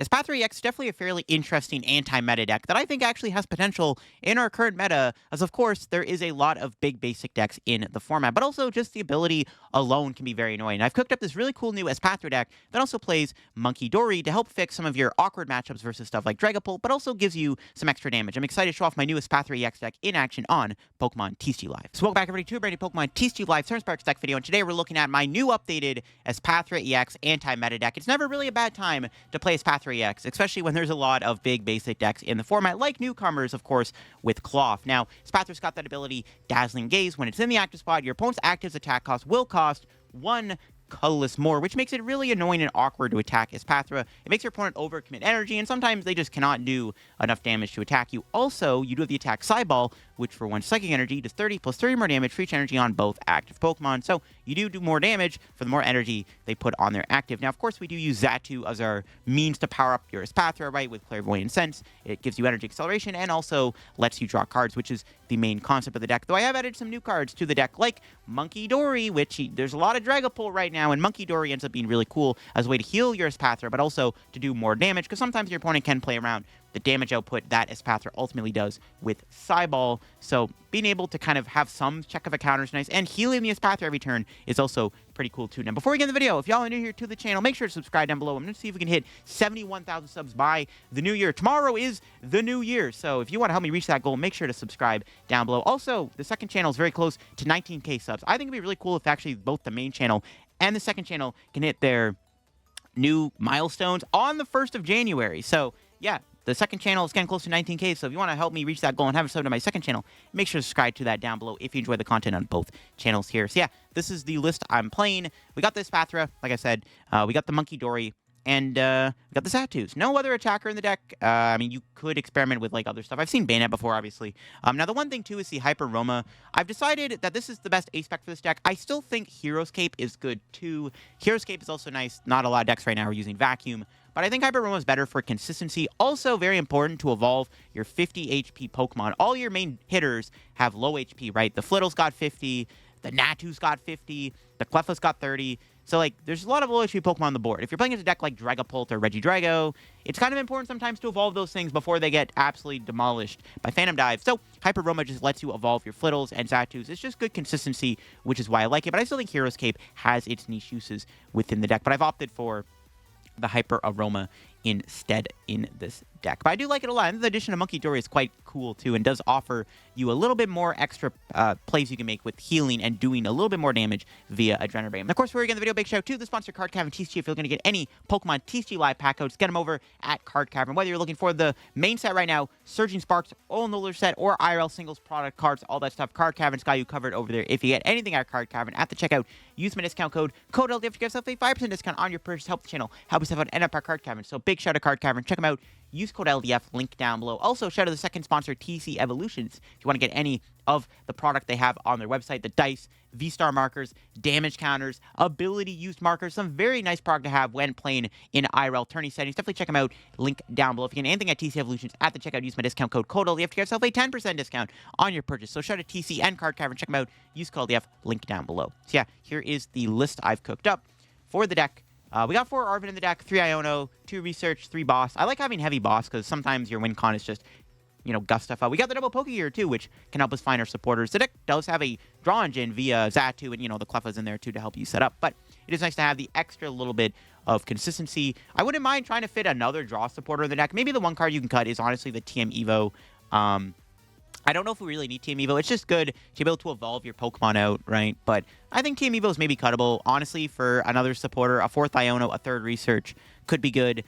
Espathra EX is definitely a fairly interesting anti-meta deck that I think actually has potential in our current meta, as of course, there is a lot of big basic decks in the format, but also just the ability alone can be very annoying. I've cooked up this really cool new Espathra deck that also plays Munkidori to help fix some of your awkward matchups versus stuff like Dragapult, but also gives you some extra damage. I'm excited to show off my new Espathra EX deck in action on Pokemon TCG Live. So welcome back everybody to a brand new Pokemon TCG Live Turn Sparks deck video, and today we're looking at my new updated Espathra EX anti-meta deck. It's never really a bad time to play Espathra EX, especially when there's a lot of big basic decks in the format, like newcomers, of course, with Cloth. Now, Espathra's got that ability, Dazzling Gaze. When it's in the active spot, your opponent's active's attack cost will cost 1 colorless more, which makes it really annoying and awkward to attack Espathra. It makes your opponent overcommit energy, and sometimes they just cannot do enough damage to attack you. Also, you do have the attack Sideball, which for 1 psychic energy does 30 plus 30 more damage for each energy on both active Pokemon. So you do more damage for the more energy they put on their active. Now, of course, we do use Xatu as our means to power up your Espathra, right, with Clairvoyant Sense. It gives you energy acceleration and also lets you draw cards, which is the main concept of the deck. Though I have added some new cards to the deck, like Munkidori, which there's a lot of Dragapult right now, and Munkidori ends up being really cool as a way to heal your Espathra, but also to do more damage, because sometimes your opponent can play around the damage output that Espathra ultimately does with Sideball. So being able to kind of have some check of a counter is nice, and healing the Espathra every turn is also pretty cool too. Now, before we get in the video, if y'all are new here to the channel, make sure to subscribe down below. I'm going to see if we can hit 71,000 subs by the new year. Tomorrow is the new year, so if you want to help me reach that goal, make sure to subscribe down below. Also, the second channel is very close to 19K subs. I think it'd be really cool if actually both the main channel and the second channel can hit their new milestones on the 1st of January. So, yeah, the second channel is getting close to 19K, so if you want to help me reach that goal and have a sub to my second channel, make sure to subscribe to that down below if you enjoy the content on both channels here. So yeah, this is the list I'm playing. We got the Espathra, like I said. We got the Munkidori, and we got the Xatus. No other attacker in the deck. I mean, you could experiment with, like, other stuff. I've seen Bayonet before, obviously. Now, the one thing, too, is the Hyper Aroma. I've decided that this is the best ace spec for this deck. I still think Hero's Cape is good, too. Hero's Cape is also nice. Not a lot of decks right now are using Vacuum. But I think Hyper Aroma is better for consistency. Also, very important to evolve your 50 HP Pokemon. All your main hitters have low HP, right? The Flittle's got 50, the Natu's got 50, the Cleffa's got 30. So, like, there's a lot of low HP Pokemon on the board. If you're playing against a deck like Dragapult or Regidrago, it's kind of important sometimes to evolve those things before they get absolutely demolished by Phantom Dive. So, Hyper Aroma just lets you evolve your Flittles and Xatus. It's just good consistency, which is why I like it. But I still think Hero's Cape has its niche uses within the deck. But I've opted for the Hyper Aroma instead in this deck. But I do like it a lot. And the addition of Munkidori is quite cool too, and does offer you a little bit more extra plays you can make with healing and doing a little bit more damage via Adrenaline Ray. And of course, before we get in the video, big shout out to the sponsor Card Cavern TCG. If you're going to get any Pokemon TCG Live pack codes, get them over at Card Cavern. Whether you're looking for the main set right now, Surging Sparks, All-Nolar set, or IRL singles product cards, all that stuff, Card Cavern's got you covered over there. If you get anything at Card Cavern at the checkout, use my discount code LDF to get yourself a 5% discount on your purchase. Help the channel, help us out, and up our Card Cavern. So big shout out to Card Cavern. Check them out. Use code LDF, link down below. Also, shout out to the second sponsor, TC Evolutions. If you want to get any of the product they have on their website, the dice, V-Star markers, damage counters, ability-used markers, some very nice product to have when playing in IRL tourney settings. Definitely check them out. Link down below. If you get anything at TC Evolutions at the checkout, use my discount code LDF to get yourself a 10% discount on your purchase. So shout out to TC and Card Cavern. Check them out. Use code LDF, link down below. So yeah, here is the list I've cooked up for the deck. We got 4 Arven in the deck, 3 Iono, 2 Research, 3 Boss. I like having heavy Boss because sometimes your win con is just, you know, guff stuff out. We got the double Pokégear too, which can help us find our supporters. The deck does have a draw engine via Xatu, and, you know, the Cleffa's in there too to help you set up. But it is nice to have the extra little bit of consistency. I wouldn't mind trying to fit another draw supporter in the deck. Maybe the one card you can cut is honestly the TM Evo. I don't know if we really need TM Evo. It's just good to be able to evolve your Pokemon out, right? But I think TM Evo is maybe cuttable. Honestly, for another supporter, a 4th Iono, a 3rd Research could be good.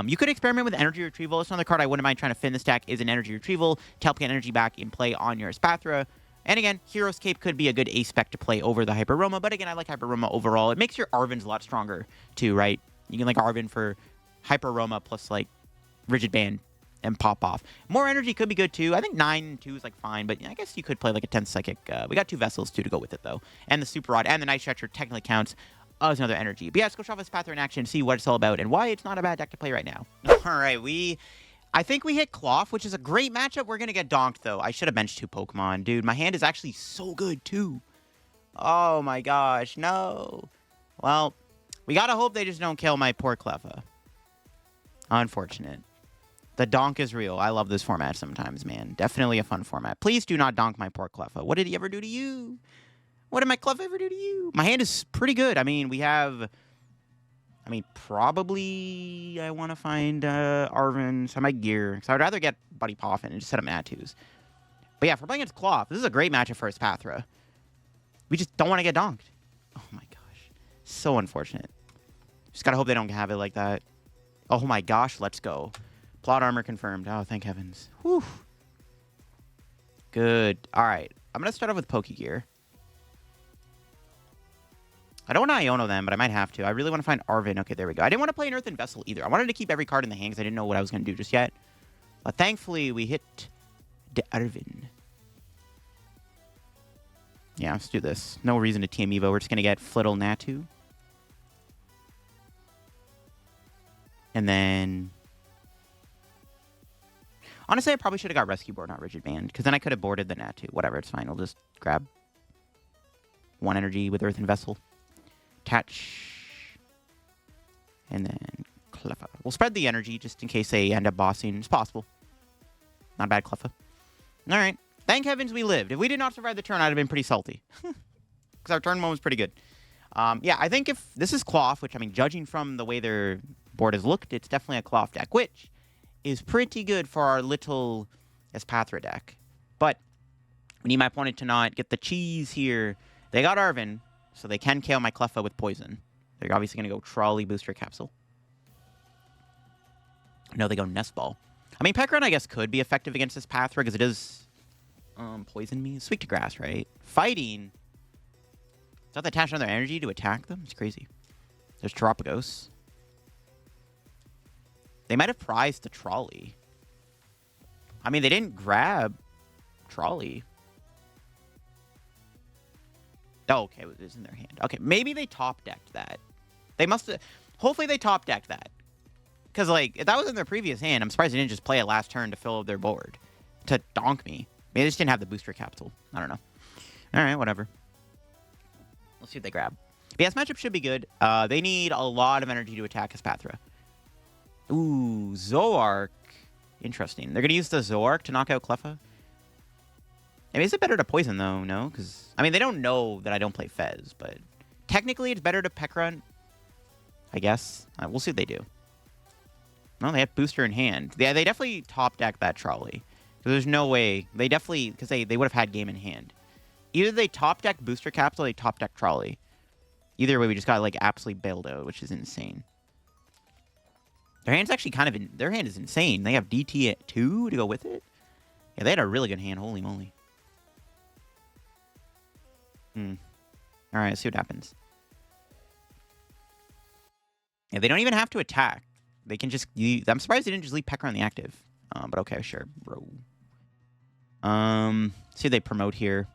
You could experiment with Energy Retrieval. It's another card I wouldn't mind trying to fit in this deck is an Energy Retrieval to help get energy back in play on your Espathra. And again, Hero's Cape could be a good ace spec to play over the Hyper Aroma. But again, I like Hyper Aroma overall. It makes your Arvens a lot stronger too, right? You can like Arven for Hyper Aroma plus like Rigid Band and pop off. More energy could be good too. I think 9-2 is like fine, but I guess you could play like a 10th Psychic. We got 2 Vessels too to go with it though. And the Super Rod and the Night Stretcher technically counts as another energy. But yeah, let's go show off Espathra in action, see what it's all about and why it's not a bad deck to play right now. Alright, I think we hit Cloth, which is a great matchup. We're gonna get donked though. I should have benched 2 Pokemon. Dude, my hand is actually so good too. Oh my gosh, no. Well, we gotta hope they just don't kill my poor Cleffa. Unfortunate. The donk is real. I love this format sometimes, man. Definitely a fun format. Please do not donk my poor Cleffa. What did he ever do to you? What did my Cleffa ever do to you? My hand is pretty good. I mean, we have... I mean, probably I want to find Arven, so I might gear. So I'd rather get Buddy Poffin and just set up Natus. But yeah, if we're playing against Cloth, this is a great matchup for Espathra. We just don't want to get donked. Oh my gosh. So unfortunate. Just gotta hope they don't have it like that. Oh my gosh, let's go. Plot armor confirmed. Oh, thank heavens. Whew. Good. Alright. I'm gonna start off with Pokégear. I don't want to Iono them, but I might have to. I really want to find Arven. Okay, there we go. I didn't want to play an Earthen Vessel either. I wanted to keep every card in the hand because I didn't know what I was going to do just yet. But thankfully, we hit the Arven. Yeah, let's do this. No reason to Team Evo. We're just going to get Flittle Natu. And then... honestly, I probably should have got Rescue Board, not Rigid Band. Because then I could have boarded the Natu. Whatever, it's fine. We'll just grab 1 energy with Earthen Vessel. Attach. And then Cleffa. We'll spread the energy just in case they end up bossing. It's possible. Not bad, Cleffa. Alright. Thank heavens we lived. If we did not survive the turn, I'd have been pretty salty. Because our turn one was pretty good. Yeah, I think if this is Cloth, which, I mean, judging from the way their board has looked, it's definitely a Cloth deck, which is pretty good for our little Espathra deck. But we need my opponent to not get the cheese here. They got Arven. So they can KO my Cleffa with poison. They're obviously going to go Trolley Booster Capsule. No, they go Nest Ball. I mean, Pekron, I guess, could be effective against this Espathra because it does poison me. It's weak to grass, right? Fighting. Does that attach another energy to attack them? It's crazy. There's Terapagos. They might have prized the Trolley. I mean, they didn't grab Trolley. Oh, okay, it was in their hand. Okay, maybe they top-decked that. They must have... hopefully they top-decked that. Because, like, if that was in their previous hand, I'm surprised they didn't just play it last turn to fill up their board. To donk me. Maybe they just didn't have the booster capsule. I don't know. Alright, whatever. Let's see what they grab. But yeah, this matchup should be good. They need a lot of energy to attack Espathra. Ooh, Zoark. Interesting. They're going to use the Zoark to knock out Cleffa. I mean, is it better to poison, though? No? Because, I mean, they don't know that I don't play Fez, but technically it's better to Peck Run, I guess. We'll see what they do. Well, they have Booster in hand. Yeah, they definitely top-deck that Trolley. There's no way. They definitely, because they would have had game in hand. Either they top-deck Booster Capsule or they top-deck Trolley. Either way, we just got, like, absolutely bailed out, which is insane. Their hand's actually kind of... their hand is insane. They have DT at 2 to go with it. Yeah, they had a really good hand. Holy moly. Alright, let's see what happens. Yeah, they don't even have to attack. They can just... I'm surprised they didn't just leave Pecker on the active. But okay, sure, bro. See if they promote here.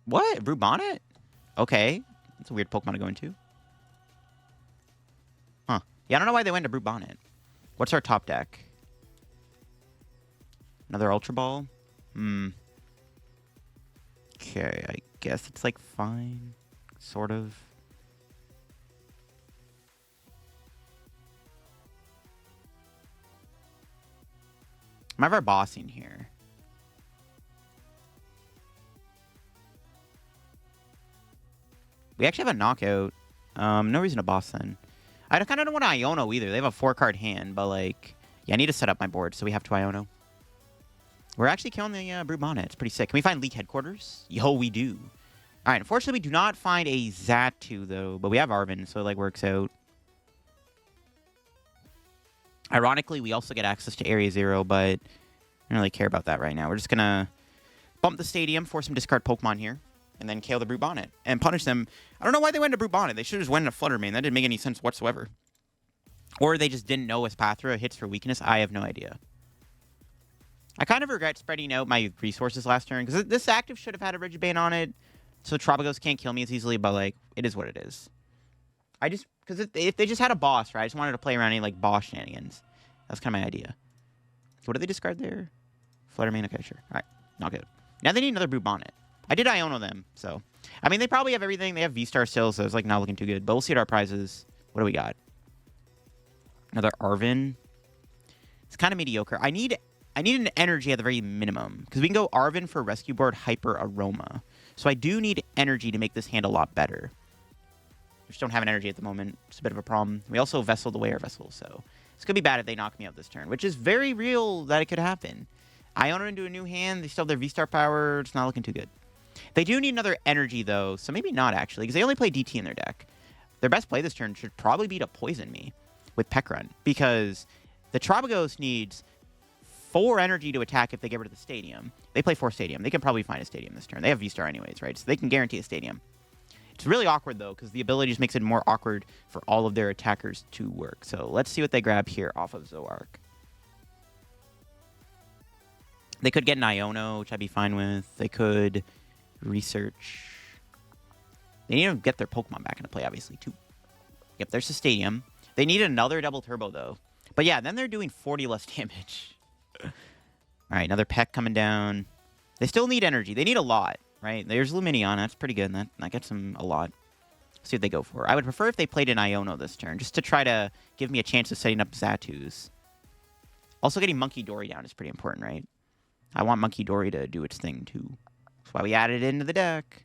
What? Brew Bonnet? Okay. That's a weird Pokemon to go into. Huh. Yeah, I don't know why they went to Brew Bonnet. What's our top deck? Another Ultra Ball? Okay, I guess it's like fine. Sort of. I'm ever bossing here. We actually have a knockout. No reason to boss then. I kind of don't want to Iono either. They have a 4-card hand, but like... yeah, I need to set up my board, so we have to Iono. We're actually killing the Brute Bonnet. It's pretty sick. Can we find League Headquarters? Yo, we do. Alright, unfortunately, we do not find a Xatu, though. But we have Arven, so it, like, works out. Ironically, we also get access to Area 0, but I don't really care about that right now. We're just gonna bump the stadium, force some discard Pokemon here, and then KO the Brute Bonnet. And punish them. I don't know why they went to Brute Bonnet. They should have just went into Fluttermane. That didn't make any sense whatsoever. Or they just didn't know Espathra hits for weakness. I have no idea. I kind of regret spreading out my resources last turn, because this active should have had a Rigid Band on it, so Terapagos can't kill me as easily, but, like, it is what it is. I just... because if they just had a boss, right, I just wanted to play around any, like, boss shenanigans. That's kind of my idea. What did they discard there? Fluttermane, okay, sure. Alright, not good. Now they need another Brute Bonnet. I did Iono them, so... I mean, they probably have everything. They have V-Star still, so it's, like, not looking too good. But we'll see what our prize is. What do we got? Another Arven. It's kind of mediocre. I need an energy at the very minimum, because we can go Arven for Rescue Board Hyper Aroma. So I do need energy to make this hand a lot better. We just don't have an energy at the moment. It's a bit of a problem. We also vesseled away our vessel, so it's going to be bad if they knock me out this turn, which is very real that it could happen. Iono into a new hand. They still have their V-Star power. It's not looking too good. They do need another energy, though, so maybe not, actually, because they only play DT in their deck. Their best play this turn should probably be to poison me with Peck Run, because the Trabagos needs 4 energy to attack if they get rid of the stadium. They play 4 stadium. They can probably find a stadium this turn. They have V-Star anyways, right? So they can guarantee a stadium. It's really awkward, though, because the ability just makes it more awkward for all of their attackers to work. So let's see what they grab here off of Zoroark. They could get an Iono, which I'd be fine with. They could research. They need to get their Pokemon back into play, obviously, too. Yep, there's the stadium. They need another double turbo, though. But yeah, then they're doing 40 less damage. All right, another Peck coming down. They still need energy. They need a lot, right? There's Lumineon. That's pretty good. That gets them a lot. Let's see what they go for. I would prefer if they played an Iono this turn, just to try to give me a chance of setting up Xatu's. Also, getting Munkidori down is pretty important, right? I want Munkidori to do its thing, too. That's why we added it into the deck.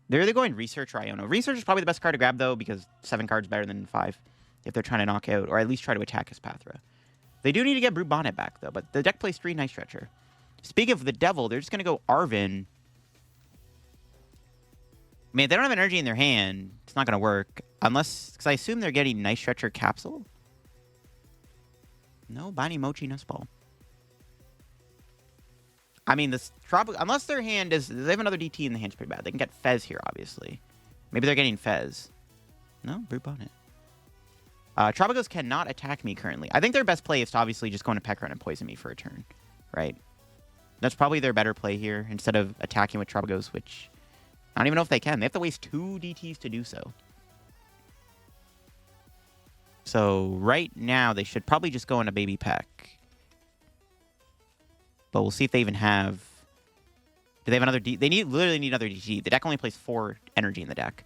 They're either going Research or Iono. Research is probably the best card to grab, though, because 7 cards better than 5 if they're trying to knock out, or at least try to attack Espathra. They do need to get Brute Bonnet back, though, but the deck plays 3 Night Stretcher. Speaking of the Devil, they're just going to go Arven. I mean, if they don't have energy in their hand, it's not going to work. Unless, because I assume they're getting Night Stretcher Capsule? No, Bani Mochi Nest Ball. I mean, this unless their hand is... They have another DT in the hand, it's pretty bad. They can get Fez here, obviously. Maybe they're getting Fez. No, Brute Bonnet. Trabagos cannot attack me currently. I think their best play is to obviously just go into Peck Run and poison me for a turn, right? That's probably their better play here, instead of attacking with Trabagos, which I don't even know if they can. They have to waste 2 DTs to do so. So right now, they should probably just go into Baby Peck. But we'll see if they even have... Do they have another D? They literally need another DT. The deck only plays 4 energy in the deck.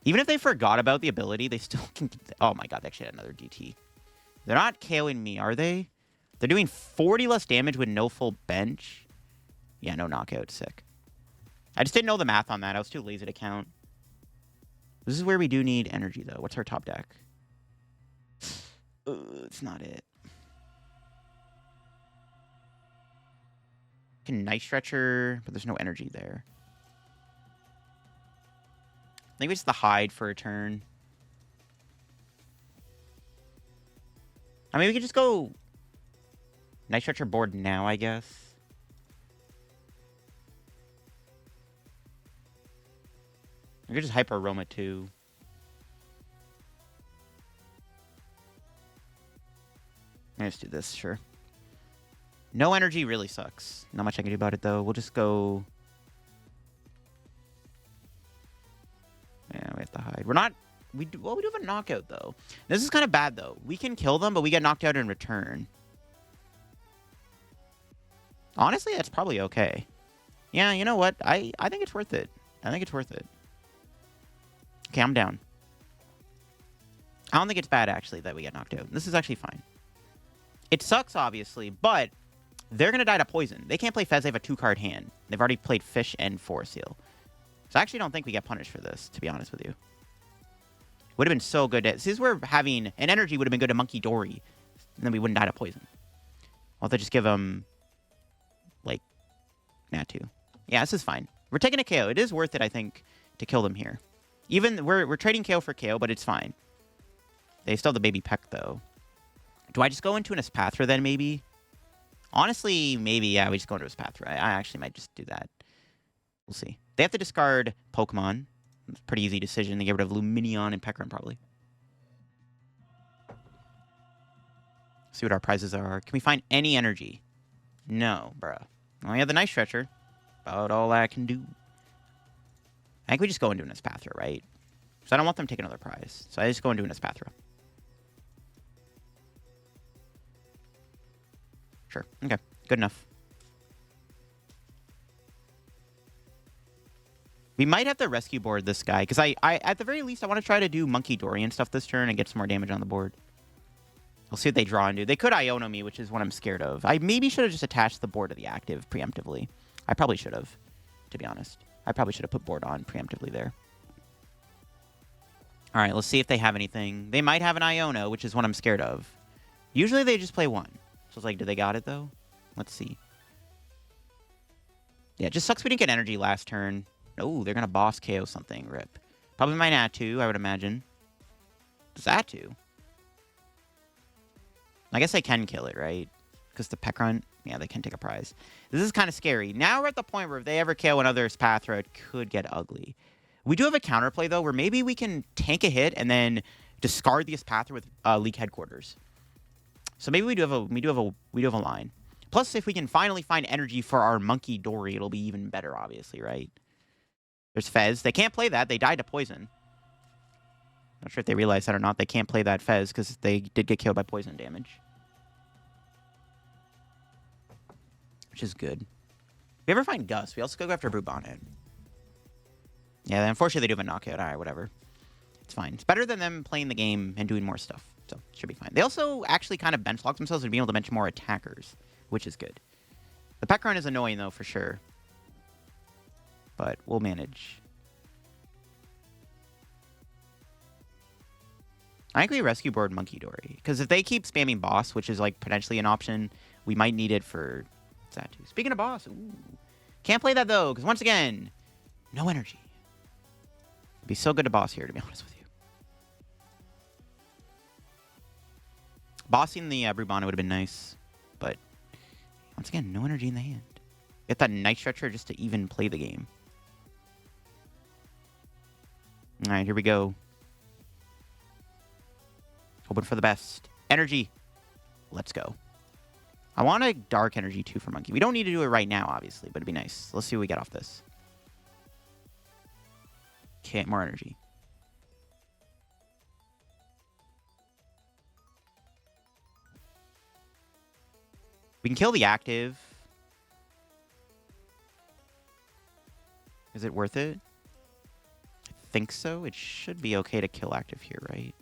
Even if they forgot about the ability, they still can... Oh my god, they actually had another DT. They're not KOing me, are they? They're doing 40 less damage with no full bench. Yeah, no knockout. Sick. I just didn't know the math on that. I was too lazy to count. This is where we do need energy, though. What's our top deck? It's not it. Can Night Stretcher, but there's no energy there. Maybe it's the Hide for a turn. I mean, we could just go Night Stretcher board now, I guess. We could just Hyper Aroma too. Let's do this, sure. No energy really sucks. Not much I can do about it, though. We'll just go... Yeah, we have to hide. We're not... we do have a knockout, though. This is kind of bad, though. We can kill them, but we get knocked out in return. Honestly, that's probably okay. Yeah, you know what? I think it's worth it. I think it's worth it. Okay, I'm down. I don't think it's bad, actually, that we get knocked out. This is actually fine. It sucks, obviously, but they're going to die to poison. They can't play Fez. They have a 2-card hand. They've already played Fish and Forest Seal. So I actually don't think we get punished for this, to be honest with you. Would have been so good. This is where having an energy would have been good to Munkidori. And then we wouldn't die to poison. I'll have to just give them, like, Natu. Yeah, this is fine. We're taking a KO. It is worth it, I think, to kill them here. Even, we're trading KO for KO, but it's fine. They still have the Baby Peck, though. Do I just go into an Espathra then, maybe? Honestly, maybe, yeah, we just go into Espathra. I actually might just do that. We'll see. They have to discard Pokemon. It's a pretty easy decision. They get rid of Lumineon and Peck Run, probably. See what our prizes are. Can we find any energy? No, bruh. Only have the Night Stretcher. About all I can do. I think we just go into an Espathra, right? So I don't want them to take another prize. So I just go into an Espathra. Sure. Okay. Good enough. We might have to rescue board this guy, because I at the very least, I want to try to do Munkidori and stuff this turn and get some more damage on the board. We'll see what they draw and do. They could Iono me, which is what I'm scared of. I maybe should have just attached the board to the active preemptively. I probably should have, to be honest. I probably should have put board on preemptively there. All right, let's see if they have anything. They might have an Iono, which is what I'm scared of. Usually they just play one. So it's like, do they got it, though? Let's see. Yeah, it just sucks we didn't get energy last turn. Oh, they're going to boss KO something. Rip. Probably my Natu, I would imagine. Xatu. I guess they can kill it, right? Because the Peck Run, yeah, they can take a prize. This is kind of scary. Now we're at the point where if they ever KO another Espathra, it could get ugly. We do have a counterplay, though, where maybe we can tank a hit and then discard the Espathra with League Headquarters. So maybe we do have a line. Plus, if we can finally find energy for our Munkidori, it'll be even better, obviously, right? There's Fez. They can't play that. They died to poison. Not sure if they realize that or not. They can't play that Fez because they did get killed by poison damage. Which is good. If we ever find Gus, we also go after Brubonnet. Yeah, unfortunately they do have a knockout. All right, whatever. It's fine. It's better than them playing the game and doing more stuff. So, it should be fine. They also actually kind of bench lock themselves and be able to bench more attackers, which is good. The Peck Run is annoying, though, for sure. But we'll manage. I think we rescue board Munkidori. Because if they keep spamming boss, which is like potentially an option, we might need it for Xatu. Speaking of boss, ooh. Can't play that though, because once again, no energy. It'd be so good to boss here, to be honest with you. Bossing the Brubonnet would have been nice, but once again, no energy in the hand. Get that Night Stretcher just to even play the game. All right, here we go. Hoping for the best. Energy. Let's go. I want a dark energy too for Monkey. We don't need to do it right now, obviously, but it'd be nice. Let's see what we get off this. Okay, more energy. We can kill the active. Is it worth it? I think so. It should be okay to kill active here, right?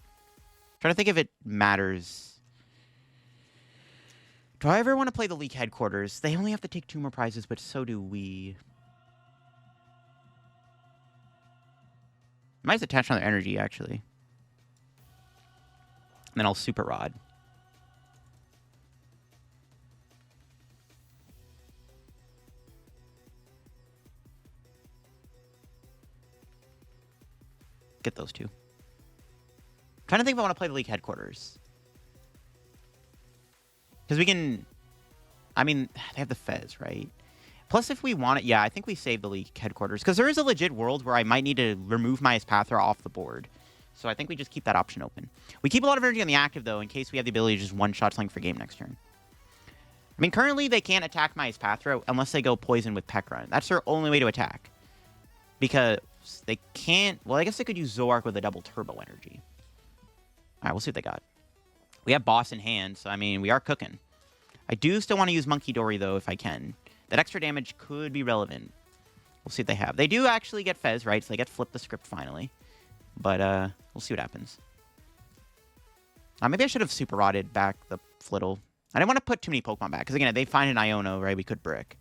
Trying to think if it matters. Do I ever want to play the League Headquarters? They only have to take 2 more prizes, but so do we. Might just attach on their energy, actually. And then I'll Super Rod. Get those 2. Trying to think if I want to play the League Headquarters. Because we can... I mean, they have the Fez, right? Plus, if we want it... Yeah, I think we save the League Headquarters. Because there is a legit world where I might need to remove my Espathra off the board. So I think we just keep that option open. We keep a lot of energy on the active, though, in case we have the ability to just one-shot something for game next turn. I mean, currently, they can't attack my Espathra unless they go poison with Peck Run. That's their only way to attack. Because they can't... Well, I guess they could use Zoroark with a double turbo energy. All right, we'll see what they got. We have boss in hand, so, I mean, we are cooking. I do still want to use Munkidori, though, if I can. That extra damage could be relevant. We'll see what they have. They do actually get Fez, right? So they get Flip the Script finally. But we'll see what happens. Maybe I should have Super Rodded back the Flittle. I didn't want to put too many Pokemon back. Because, again, if they find an Iono, right, we could brick.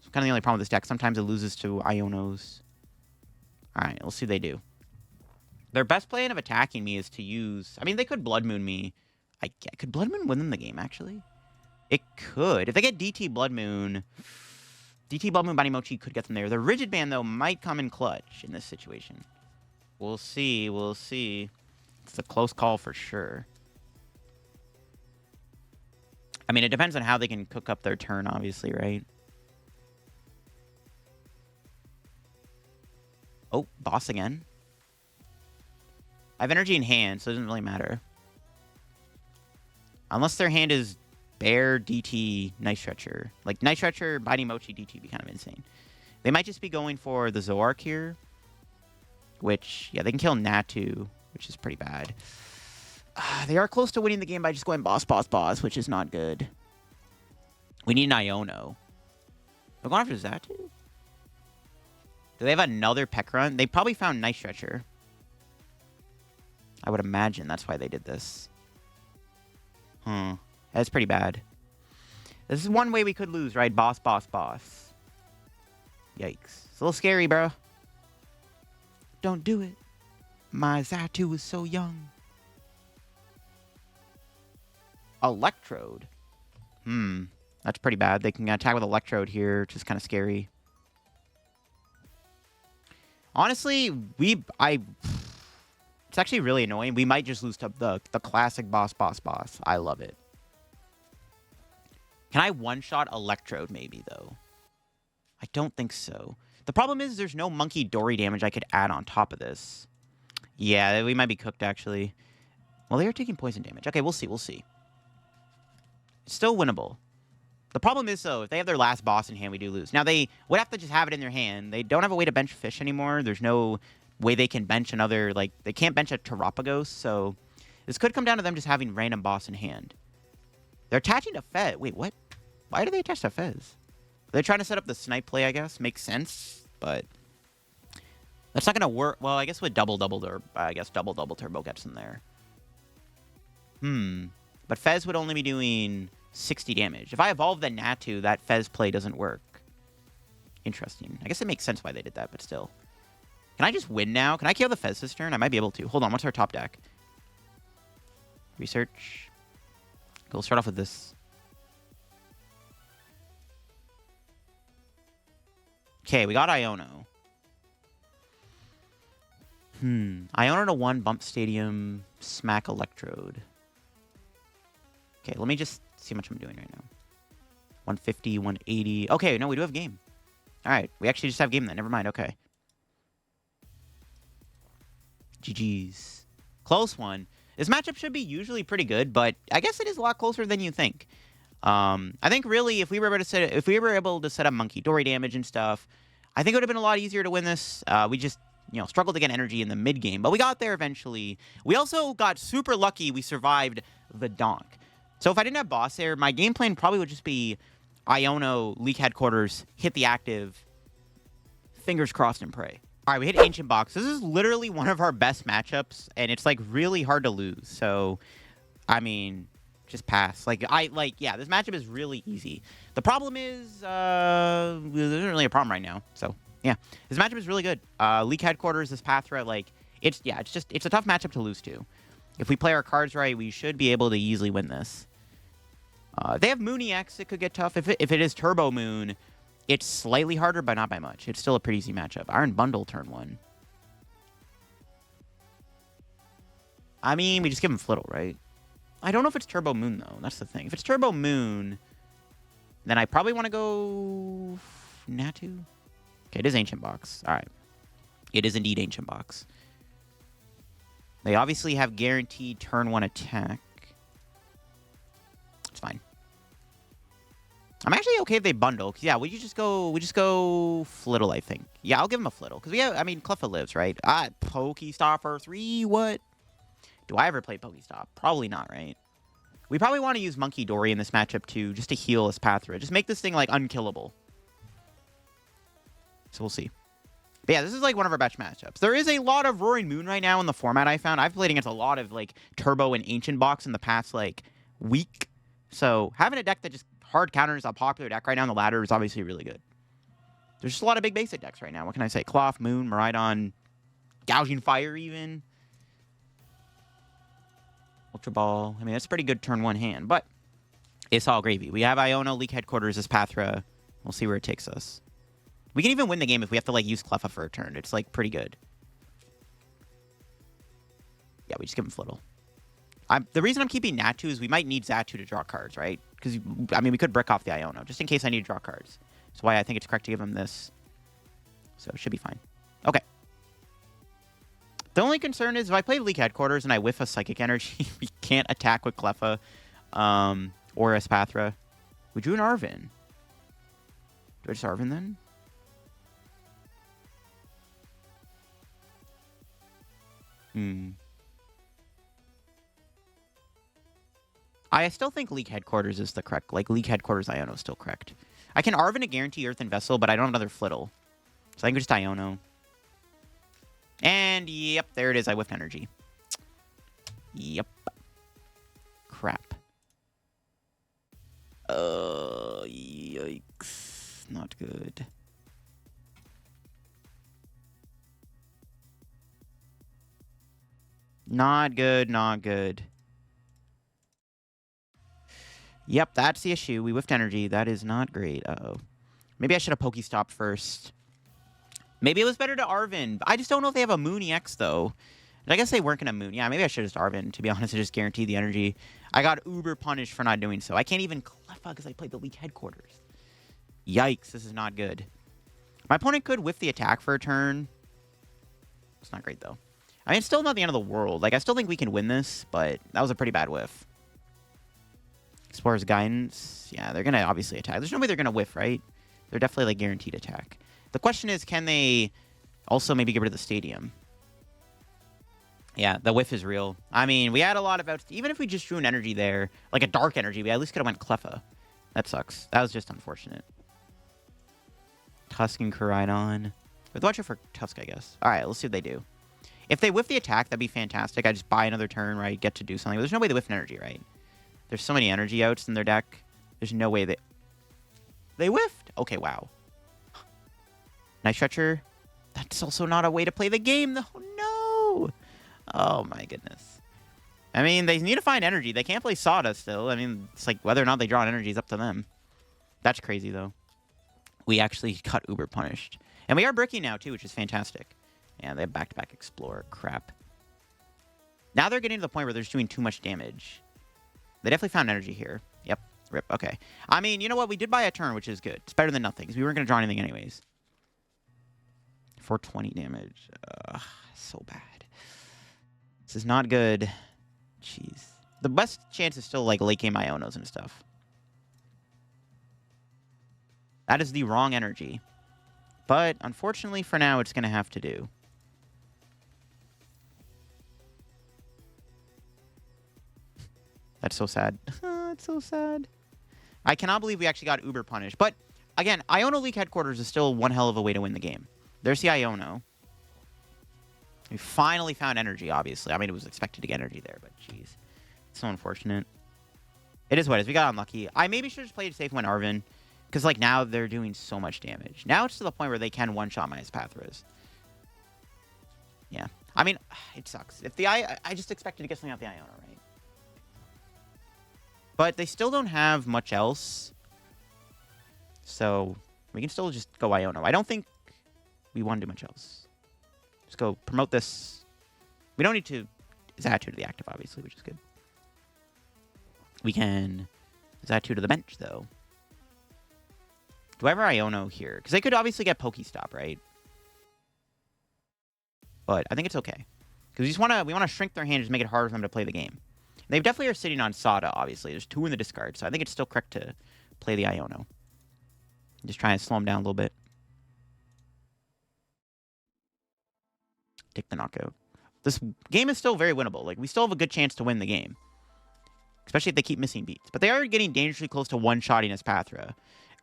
So kind of the only problem with this deck. Sometimes it loses to Ionos. All right, let's see what they do. Their best plan of attacking me is to use... I mean, they could Blood Moon me. Could Blood Moon win them the game, actually? It could. If they get DT Blood Moon... DT Blood Moon Buddy-Mochi could get them there. The Rigid Band, though, might come in clutch in this situation. We'll see. We'll see. It's a close call for sure. I mean, it depends on how they can cook up their turn, obviously, right? Oh, boss again. I have energy in hand, so it doesn't really matter. Unless their hand is Bear, DT, Night Stretcher. Like, Night Stretcher, Biting Mochi, DT would be kind of insane. They might just be going for the Zoroark here. Which, yeah, they can kill Natu, which is pretty bad. They are close to winning the game by just going boss, boss, boss, which is not good. We need an Iono. We're going after Xatu? Do they have another Pekron? They probably found Night Stretcher. I would imagine that's why they did this. That's pretty bad. This is one way we could lose, right? Boss, boss, boss. Yikes. It's a little scary, bro. Don't do it. My Xatu is so young. Electrode. That's pretty bad. They can attack with Electrode here, which is kind of scary. Honestly, it's actually really annoying. We might just lose to the classic boss, boss, boss. I love it. Can I one-shot Electrode maybe, though? I don't think so. The problem is there's no Munkidori damage I could add on top of this. Yeah, we might be cooked, actually. Well, they are taking poison damage. Okay, we'll see. We'll see. It's still winnable. The problem is, though, if they have their last boss in hand, we do lose. Now, they would have to just have it in their hand. They don't have a way to bench fish anymore. There's no way they can bench another, like, they can't bench a Terapagos, so this could come down to them just having random boss in hand. They're attaching to Fez. Wait, what? Why do they attach to Fez? They're trying to set up the snipe play, I guess. Makes sense, but that's not going to work. Well, I guess with double turbo gets them there. But Fez would only be doing 60 damage. If I evolve the Natu, that Fez play doesn't work. Interesting. I guess it makes sense why they did that, but still. Can I just win now? Can I kill the Fez this turn? I might be able to. Hold on, what's our top deck? Research. We'll start off with this. Okay, we got Iono. Iono to 1, Bump Stadium, Smack Electrode. Okay, let me just see how much I'm doing right now. 150, 180. Okay, no, we do have game. All right, we actually just have game then. Never mind, okay. GG's. Close one. This matchup should be usually pretty good, but I guess it is a lot closer than you think. I think really if we were able to set up Munkidori damage and stuff, I think it would have been a lot easier to win this. We just, struggled to get energy in the mid game, but we got there eventually. We also got super lucky we survived the donk. So if I didn't have boss there, my game plan probably would just be Iono, League Headquarters, hit the active, fingers crossed and pray. All right, we hit Ancient Box. This is literally one of our best matchups, and it's, like, really hard to lose. So, I mean, just pass. Yeah, this matchup is really easy. The problem is, there isn't really a problem right now. So, yeah, this matchup is really good. League Headquarters, this Espathra, it's a tough matchup to lose to. If we play our cards right, we should be able to easily win this. They have Mooney X. It could get tough. If it is Turbo Moon, it's slightly harder, but not by much. It's still a pretty easy matchup. Iron Bundle turn 1. I mean, we just give him Flittle, right? I don't know if it's Turbo Moon, though. That's the thing. If it's Turbo Moon, then I probably want to go Natu. Okay, it is Ancient Box. All right. It is indeed Ancient Box. They obviously have guaranteed turn 1 attack. It's fine. I'm actually okay if they bundle. Cause yeah, we just go Flittle, I think. Yeah, I'll give him a Flittle. Because Cleffa lives, right? Pokestop for 3, what? Do I ever play Pokestop? Probably not, right? We probably want to use Munkidori in this matchup too, just to heal Espathra. Just make this thing, unkillable. So we'll see. But yeah, this is, one of our best matchups. There is a lot of Roaring Moon right now in the format, I found. I've played against a lot of, Turbo and Ancient Box in the past, week. So having a deck that just hard counters a popular deck right now on the ladder is obviously really good. There's just a lot of big basic decks right now. What can I say? Cloth, Moon, Miraidon, Gouging Fire even. Ultra Ball. I mean, that's a pretty good turn 1 hand, but it's all gravy. We have Iono, League Headquarters, Espathra. We'll see where it takes us. We can even win the game if we have to, use Cleffa for a turn. It's, pretty good. Yeah, we just give him Flittle. The reason I'm keeping Natu is we might need Xatu to draw cards, right? Because, we could brick off the Iono, just in case I need to draw cards. That's why I think it's correct to give him this. So it should be fine. Okay. The only concern is if I play League Headquarters and I whiff a Psychic Energy, we can't attack with Cleffa or Espathra. We drew an Arven. Do I just Arven then? I still think League Headquarters is the correct. League Headquarters Iono is still correct. I can Arven to guarantee Earthen Vessel, but I don't have another Flittle. So I think we just Iono. And, yep, there it is. I whiffed energy. Yep. Crap. Yikes. Not good. Not good, not good. Yep, that's the issue. We whiffed energy. That is not great. Uh-oh. Maybe I should have Pokestopped first. Maybe it was better to Arven. I just don't know if they have a Moon EX, though. I guess they weren't going to Moon. Yeah, maybe I should have just Arven, to be honest, to just guarantee the energy. I got uber punished for not doing so. I can't even Cleffa because I played the League headquarters. Yikes, this is not good. My opponent could whiff the attack for a turn. It's not great, though. I mean, it's still not the end of the world. Like, I still think we can win this, but that was a pretty bad whiff. Explorer's Guidance. Yeah, they're going to obviously attack. There's no way they're going to whiff, right? They're definitely, like, guaranteed attack. The question is, can they also maybe get rid of the stadium? Yeah, the whiff is real. I mean, we had a lot of outs. Even if we just drew an energy there, like a dark energy, we at least could have went Cleffa. That sucks. That was just unfortunate. Tusk and Koraidon. We have to watch it for Tusk, I guess. All right, let's see what they do. If they whiff the attack, that'd be fantastic. I just buy another turn, right? Get to do something. But there's no way they whiff an energy, right? There's so many energy outs in their deck. There's no way they whiffed. Okay, wow. Night Stretcher. That's also not a way to play the game, though. No. Oh, my goodness. I mean, they need to find energy. They can't play Sawdust still. I mean, it's like whether or not they draw an energy is up to them. That's crazy, though. We actually got uber punished. And we are bricking now, too, which is fantastic. Yeah, they have back-to-back Explorer. Crap. Now they're getting to the point where they're just doing too much damage. They definitely found energy here. Yep. Rip. Okay. I mean, you know what? We did buy a turn, which is good. It's better than nothing, because we weren't going to draw anything anyways. 420 damage. So bad. This is not good. Jeez. The best chance is still, like, late game Ionos and stuff. That is the wrong energy. But, unfortunately, for now, it's going to have to do. That's so sad. It's so sad. I cannot believe we actually got uber punished. But, again, Iono League Headquarters is still one hell of a way to win the game. There's the Iono. We finally found energy, obviously. I mean, it was expected to get energy there, but jeez. It's so unfortunate. It is what it is. We got unlucky. I maybe should have just played it safe when Arven. Because, like, now they're doing so much damage. Now it's to the point where they can one-shot my Espathras. Yeah. I mean, it sucks. If the I just expected to get something out the Iono, right? But they still don't have much else. So, we can still just go Iono. I don't think we want to do much else. Just go promote this. We don't need to Xatu to the active, obviously, which is good. We can Xatu to the bench, though. Do I have our Iono here? Because they could obviously get Pokestop, right? But I think it's okay. Because we want to shrink their hand, just make it harder for them to play the game. They definitely are sitting on Sada, obviously. There's 2 in the discard, so I think it's still correct to play the Iono. Just try and slow them down a little bit. Take the knockout. This game is still very winnable. Like, we still have a good chance to win the game. Especially if they keep missing beats. But they are getting dangerously close to one-shotting Espathra.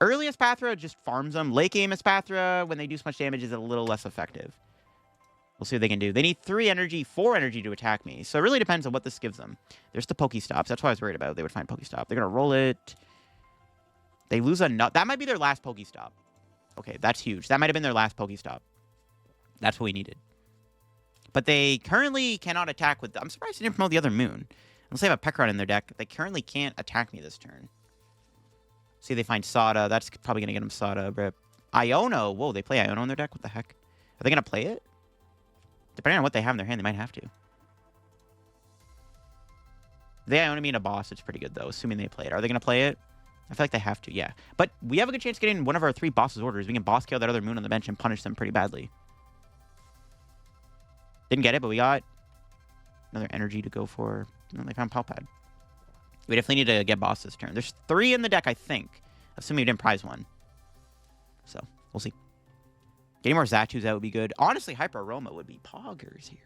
Early Espathra just farms them. Late game Espathra, when they do so much damage, is a little less effective. We'll see what they can do. They need 4 energy to attack me. So it really depends on what this gives them. There's the Pokestops. That's what I was worried about. They would find Pokestop. They're going to roll it. They lose a nut. That might be their last Pokestop. Okay, that's huge. That might have been their last Pokestop. That's what we needed. But they currently cannot attack with... I'm surprised they didn't promote the other Moon. Unless they have a Pekron in their deck. They currently can't attack me this turn. See, they find Sada. That's probably going to get them Sada. Rip. Iono. Whoa, they play Iono in their deck? What the heck? Are they going to play it? Depending on what they have in their hand, they might have to. If they Iono me in a boss, it's pretty good, though, assuming they play it. Are they going to play it? I feel like they have to, yeah. But we have a good chance of getting one of our 3 bosses' orders. We can boss kill that other Moon on the bench and punish them pretty badly. Didn't get it, but we got another energy to go for. No, they found Palpad. We definitely need to get boss this turn. There's 3 in the deck, I think. Assuming we didn't prize one. So, we'll see. Getting more Xatus, that would be good. Honestly, Hyper Aroma would be poggers here.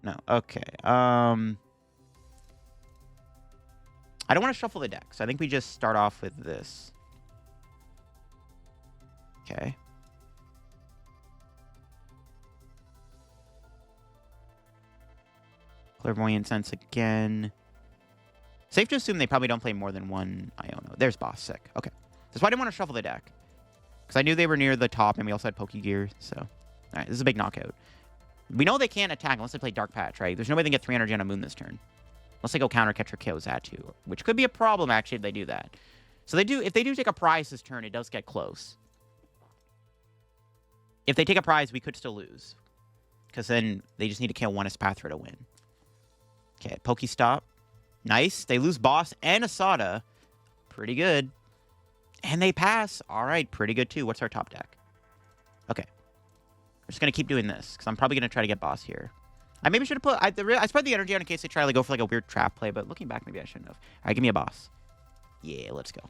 No, okay. I don't want to shuffle the deck, so I think we just start off with this. Okay. Clairvoyant Sense again. Safe to assume they probably don't play more than one Iono. There's Boss. Sick. Okay. That's why I didn't want to shuffle the deck. Because I knew they were near the top, and we also had Pokégear, so... Alright, this is a big knockout. We know they can't attack unless they play Dark Patch, right? There's no way they can get 3 energy on a Moon this turn. Unless they go Counter Catch or KO Xatu, which could be a problem, actually, if they do that. So if they do take a prize this turn, it does get close. If they take a prize, we could still lose. Because then they just need to kill one Espathra to win. Okay, Pokestop. Nice. They lose Boss and Asada. Pretty good. And they pass. All right, pretty good too. What's our top deck? Okay. We're just going to keep doing this, because I'm probably going to try to get Boss here. I maybe should have put... I spread the energy on in case they try to go for like a weird trap play, but looking back, maybe I shouldn't have. All right, give me a Boss. Yeah, let's go.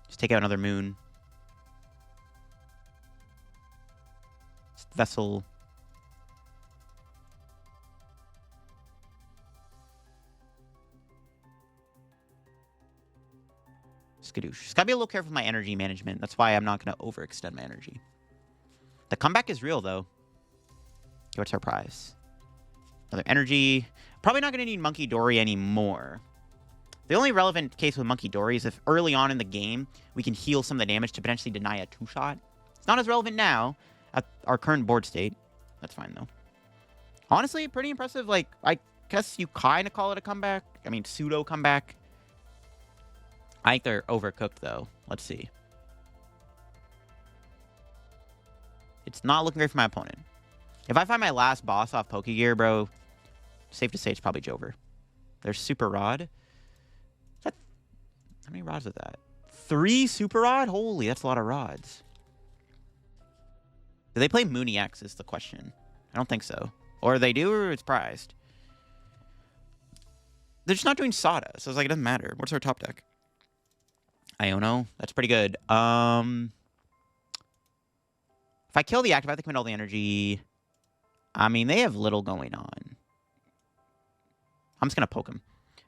Just take out another Moon. Vessel. Skadoosh. Just gotta be a little careful with my energy management. That's why I'm not gonna overextend my energy. The comeback is real, though. Okay, what's our prize? Another energy. Probably not gonna need Munkidori anymore. The only relevant case with Munkidori is if early on in the game, we can heal some of the damage to potentially deny a 2-shot. It's not as relevant now at our current board state. That's fine, though. Honestly, pretty impressive. Like, I guess you kind of call it a comeback. I mean, pseudo comeback. I think they're overcooked, though. Let's see. It's not looking great for my opponent. If I find my last boss off Pokégear, bro, safe to say it's probably Jover. There's Super Rod. How many rods is that? 3 Super Rod? Holy, that's a lot of rods. Do they play Mooney X is the question. I don't think so. Or they do, or it's prized. They're just not doing Sada, so it's like, it doesn't matter. What's our top deck? Iono. That's pretty good. If I kill the active, I have to commit all the energy. I mean, they have little going on. I'm just going to poke them.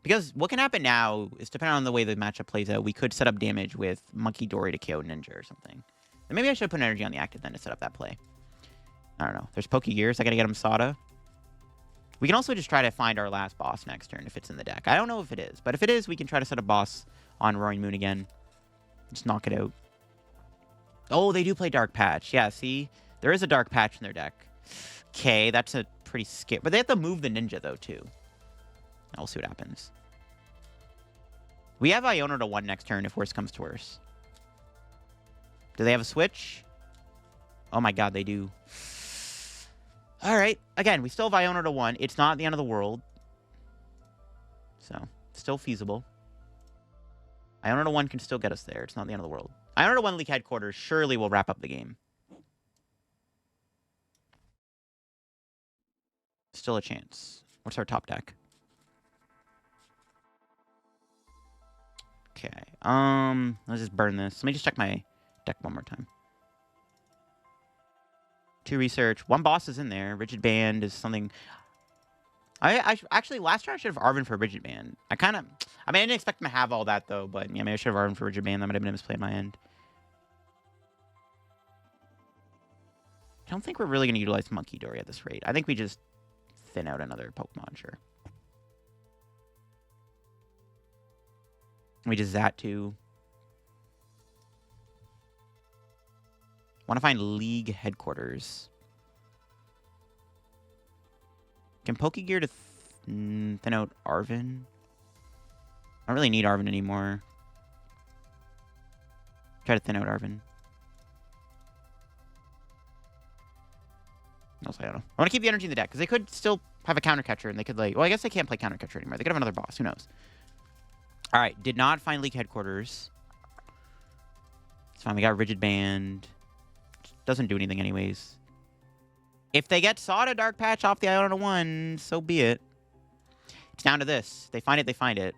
Because what can happen now is, depending on the way the matchup plays out, we could set up damage with Munkidori to KO Ninja or something. And maybe I should put energy on the active then to set up that play. I don't know. There's Pokégears. I got to get him Sada. We can also just try to find our last boss next turn if it's in the deck. I don't know if it is. But if it is, we can try to set a boss on Roaring Moon again. Just knock it out. Oh, they do play Dark Patch. Yeah, see? There is a Dark Patch in their deck. Okay, that's a pretty scary... But they have to move the Ninja, though, too. And we'll see what happens. We have Iono to 1 next turn if worse comes to worse. Do they have a switch? Oh my god, they do. Alright. Again, we still have Iono to 1. It's not the end of the world. So, still feasible. Iono to 1 can still get us there. It's not the end of the world. Iono to 1 League Headquarters surely will wrap up the game. Still a chance. What's our top deck? Okay. Let's just burn this. Let me just check my deck one more time. 2 research. 1 boss is in there. Rigid Band is something... I actually, last turn I should have Arven for Rigid Band. I mean, I didn't expect him to have all that, though, but yeah, maybe I should have Arven for Rigid Band. That might have been a misplay on my end. I don't think we're really going to utilize Munkidori at this rate. I think we just thin out another Pokemon, sure. We just Xatu. Want to find League Headquarters. Can Pokégear to thin out Arven? I don't really need Arven anymore. Try to thin out Arven. I don't know. I want to keep the energy in the deck, because they could still have a counter catcher, and they could, like... Well, I guess they can't play counter catcher anymore. They could have another boss. Who knows? Alright, did not find League Headquarters. It's fine. We got Rigid Band. Doesn't do anything anyways. If they get Sada Dark Patch off the Iono 1, so be it. It's down to this. They find it, they find it.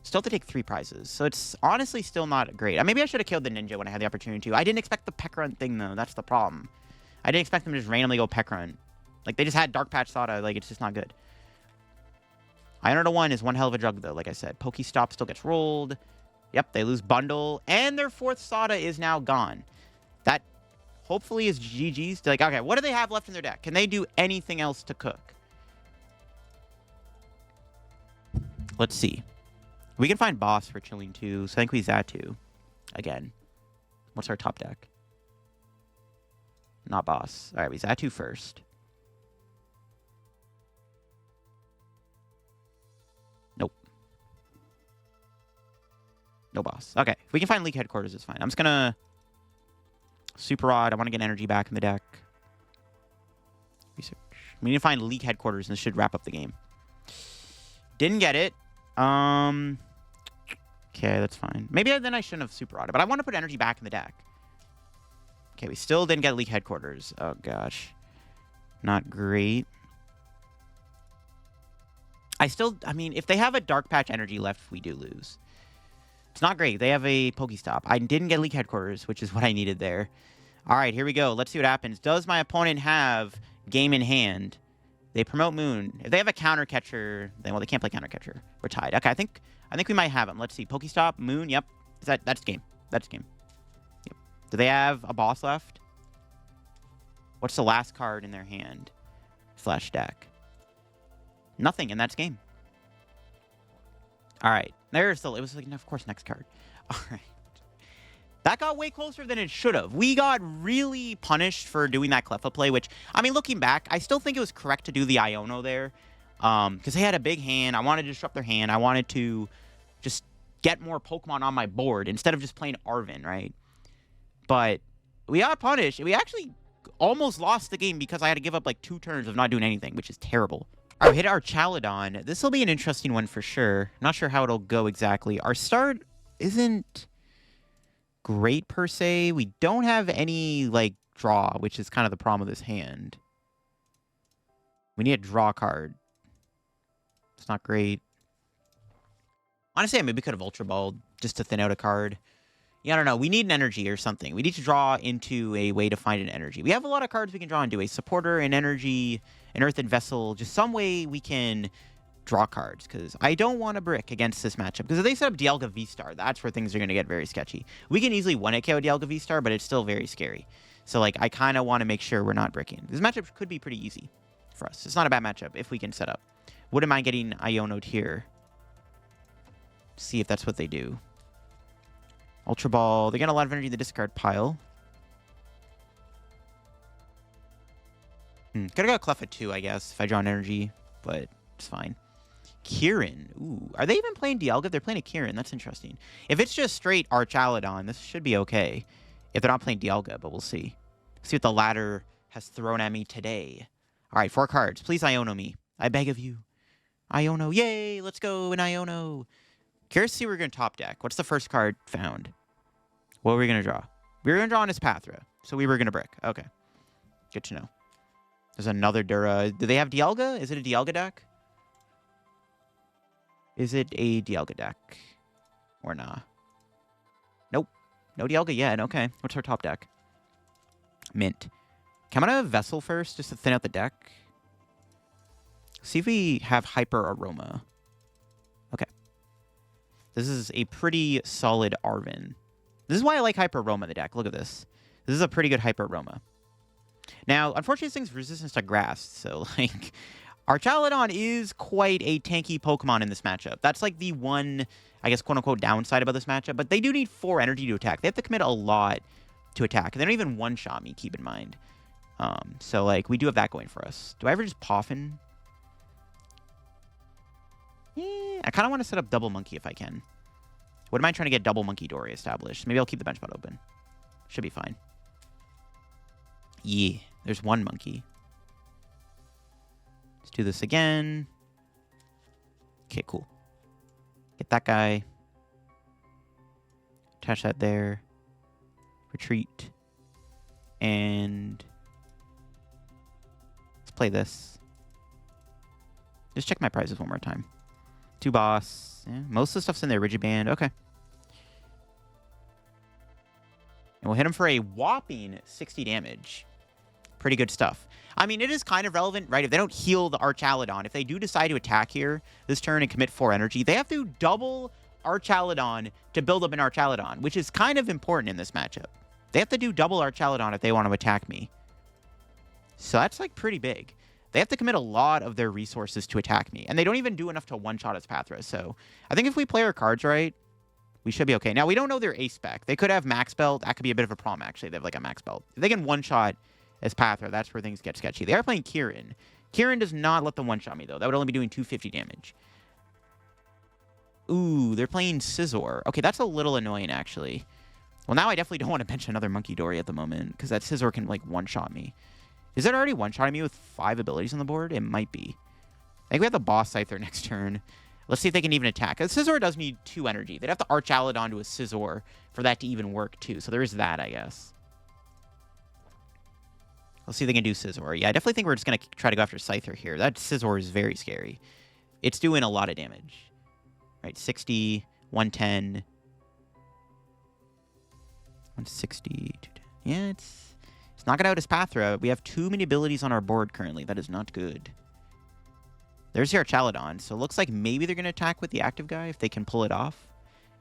Still have to take 3 prizes, so it's honestly still not great. Maybe I should have killed the Ninja when I had the opportunity to. I didn't expect the Peck Run thing, though. That's the problem. I didn't expect them to just randomly go Peck Run. Like, they just had Dark Patch Sada. Like, it's just not good. Iono 1 is one hell of a drug, though, like I said. Pokestop still gets rolled. Yep, they lose Bundle. And their 4th Sada is now gone. That hopefully is GG's. Like, okay, what do they have left in their deck? Can they do anything else to cook? Let's see. We can find Boss for chilling, too. So I think we Xatu. Again. What's our top deck? Not Boss. All right, we Xatu first. Nope. No Boss. Okay, if we can find League Headquarters, it's fine. I'm just going to Super Rod. I want to get energy back in the deck. Research. We need to find League Headquarters, and this should wrap up the game. Didn't get it. Okay, that's fine. Maybe then I shouldn't have Super Rod, but I want to put energy back in the deck. Okay, we still didn't get League Headquarters. Oh, gosh. Not great. I mean, if they have a Dark Patch energy left, we do lose. It's not great. They have a Pokestop. I didn't get League Headquarters, which is what I needed there. All right, here we go. Let's see what happens. Does my opponent have Game in Hand? They promote Moon. If they have a Counter Catcher, then, well, they can't play Counter Catcher. We're tied. Okay, I think we might have them. Let's see. Pokestop, Moon, yep. That's game. That's game. Yep. Do they have a Boss left? What's the last card in their hand? Slash deck. Nothing, and that's game. All right. There's still, it was like, of course, next card. All right. That got way closer than it should have. We got really punished for doing that Cleffa play, which, I mean, looking back, I still think it was correct to do the Iono there. Because they had a big hand. I wanted to disrupt their hand. I wanted to just get more Pokemon on my board instead of just playing Arven, right? But we got punished. We actually almost lost the game because I had to give up like 2 turns of not doing anything, which is terrible. All right, we hit Archaludon. This will be an interesting one for sure. Not sure how it'll go exactly. Our start isn't great per se. We don't have any like draw, which is kind of the problem with this hand. We need a draw card. It's not great. Honestly, I maybe we could have Ultra Balled just to thin out a card. Yeah, I don't know. We need an energy or something. We need to draw into a way to find an energy. We have a lot of cards we can draw into. A supporter, an energy, an Earthen Vessel. Just some way we can draw cards. Because I don't want to brick against this matchup. Because if they set up Dialga V-Star, that's where things are going to get very sketchy. We can easily 1-hit KO Dialga V-Star, but it's still very scary. So, like, I kind of want to make sure we're not bricking. This matchup could be pretty easy for us. It's not a bad matchup if we can set up. Wouldn't mind getting Iono'd here. See if that's what they do. Ultra Ball. They get a lot of energy in the discard pile. Could have got Cleffa too, I guess, if I draw an energy, but it's fine. Kieran. Ooh. Are they even playing Dialga? They're playing a Kieran. That's interesting. If it's just straight Archaludon, this should be okay. If they're not playing Dialga, but we'll see. See what the ladder has thrown at me today. All right, 4 cards. Please Iono me. I beg of you. Iono. Yay! Let's go in Iono. Curious to see what we're going to top deck. What's the first card found? What were we going to draw? We were going to draw an Espathra, so we were going to brick. Okay. Good to know. There's another Dura. Do they have Dialga? Is it a Dialga deck? Is it a Dialga deck? Or nah? Nope. No Dialga yet. Okay. What's our top deck? Mint. Can I have Vessel first, just to thin out the deck? See if we have Hyper Aroma. Okay. This is a pretty solid Arven. This is why I like Hyper Aroma in the deck. Look at this. This is a pretty good Hyper Aroma. Now, unfortunately, this thing's resistance to grass. So, like, Archaludon is quite a tanky Pokemon in this matchup. That's, like, the one, I guess, quote-unquote downside about this matchup. But they do need 4 energy to attack. They have to commit a lot to attack. They don't even one-shot me, keep in mind. So, like, we do have that going for us. Do I ever just Poffin? I kind of want to set up Double Monkey if I can. What am I trying to get Double Munkidori established? Maybe I'll keep the bench spot open. Should be fine. Yeah, there's 1 monkey. Let's do this again. Okay, cool. Get that guy. Attach that there. Retreat. And let's play this. Just check my prizes one more time. 2 boss. Yeah, most of the stuff's in there. Rigid Band. Okay. And we'll hit him for a whopping 60 damage. Pretty good stuff. I mean, it is kind of relevant, right? If they don't heal the Archaludon, if they do decide to attack here this turn and commit 4 energy, they have to double Archaludon to build up an Archaludon, which is kind of important in this matchup. They have to do double Archaludon if they want to attack me. So that's, like, pretty big. They have to commit a lot of their resources to attack me. And they don't even do enough to one-shot Espathra. So I think if we play our cards right, we should be okay. Now, we don't know their ace spec. They could have max belt. That could be a bit of a problem, actually. They have, like, a max belt. If they can one-shot Espathra, that's where things get sketchy. They are playing Kieran. Kieran does not let them one-shot me, though. That would only be doing 250 damage. Ooh, they're playing Scizor. Okay, that's a little annoying, actually. Well, now I definitely don't want to bench another Munkidori at the moment, because that Scizor can, like, one-shot me. Is it already one-shotting me with 5 abilities on the board? It might be. I think we have the Boss Scyther next turn. Let's see if they can even attack. Scizor does need 2 energy. They'd have to Archaludon to a Scizor for that to even work, too. So there is that, I guess. Let's see if they can do Scizor. Yeah, I definitely think we're just going to try to go after Scyther here. That Scizor is very scary. It's doing a lot of damage. Right, 60, 110, 160. Yeah, it's not going to out Espathra. We have too many abilities on our board currently. That is not good. There's the Archaludon, so it looks like maybe they're going to attack with the active guy if they can pull it off.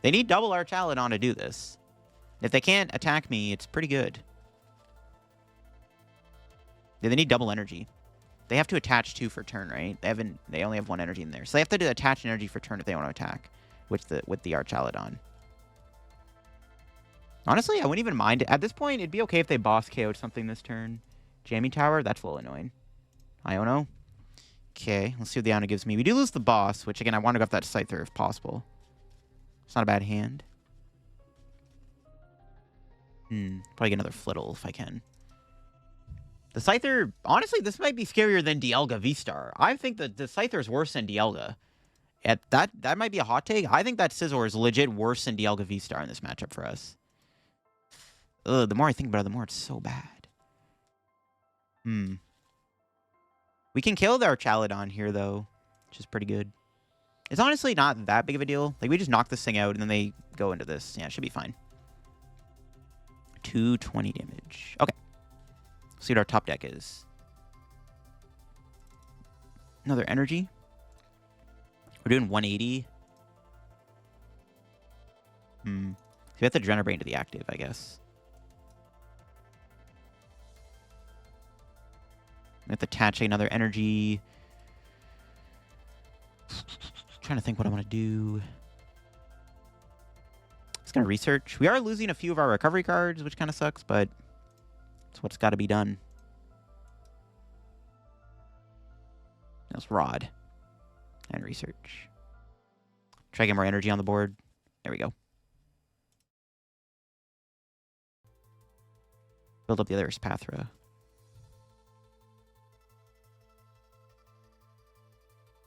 They need double Archaludon to do this. If they can't attack me, it's pretty good. Yeah, they need double energy. They have to attach 2 for turn, right? They only have 1 energy in there. So they have to attach an energy for turn if they want to attack with the Archaludon. Honestly, I wouldn't even mind. At this point, it'd be okay if they boss KO'd something this turn. Jamming Tower, that's a little annoying. Iono. Okay, let's see what the Iono gives me. We do lose the boss, which, again, I want to go off that Scyther if possible. It's not a bad hand. Probably get another Flittle if I can. The Scyther, honestly, this might be scarier than Dialga V-Star. I think that the Scyther is worse than Dialga. That might be a hot take. I think that Scizor is legit worse than Dialga V-Star in this matchup for us. Ugh, the more I think about it, the more it's so bad. We can kill the Archaludon here, though, which is pretty good. It's honestly not that big of a deal. Like, we just knock this thing out, and then they go into this. Yeah, it should be fine. 220 damage. Okay. See what our top deck is. Another energy. We're doing 180. So we have to Adrenabrain to the active, I guess. We have to attach another energy. Trying to think what I want to do. Just gonna research. We are losing a few of our recovery cards, which kind of sucks, but it's what's got to be done. That's Rod. And research. Try to get more energy on the board. There we go. Build up the other Espathra.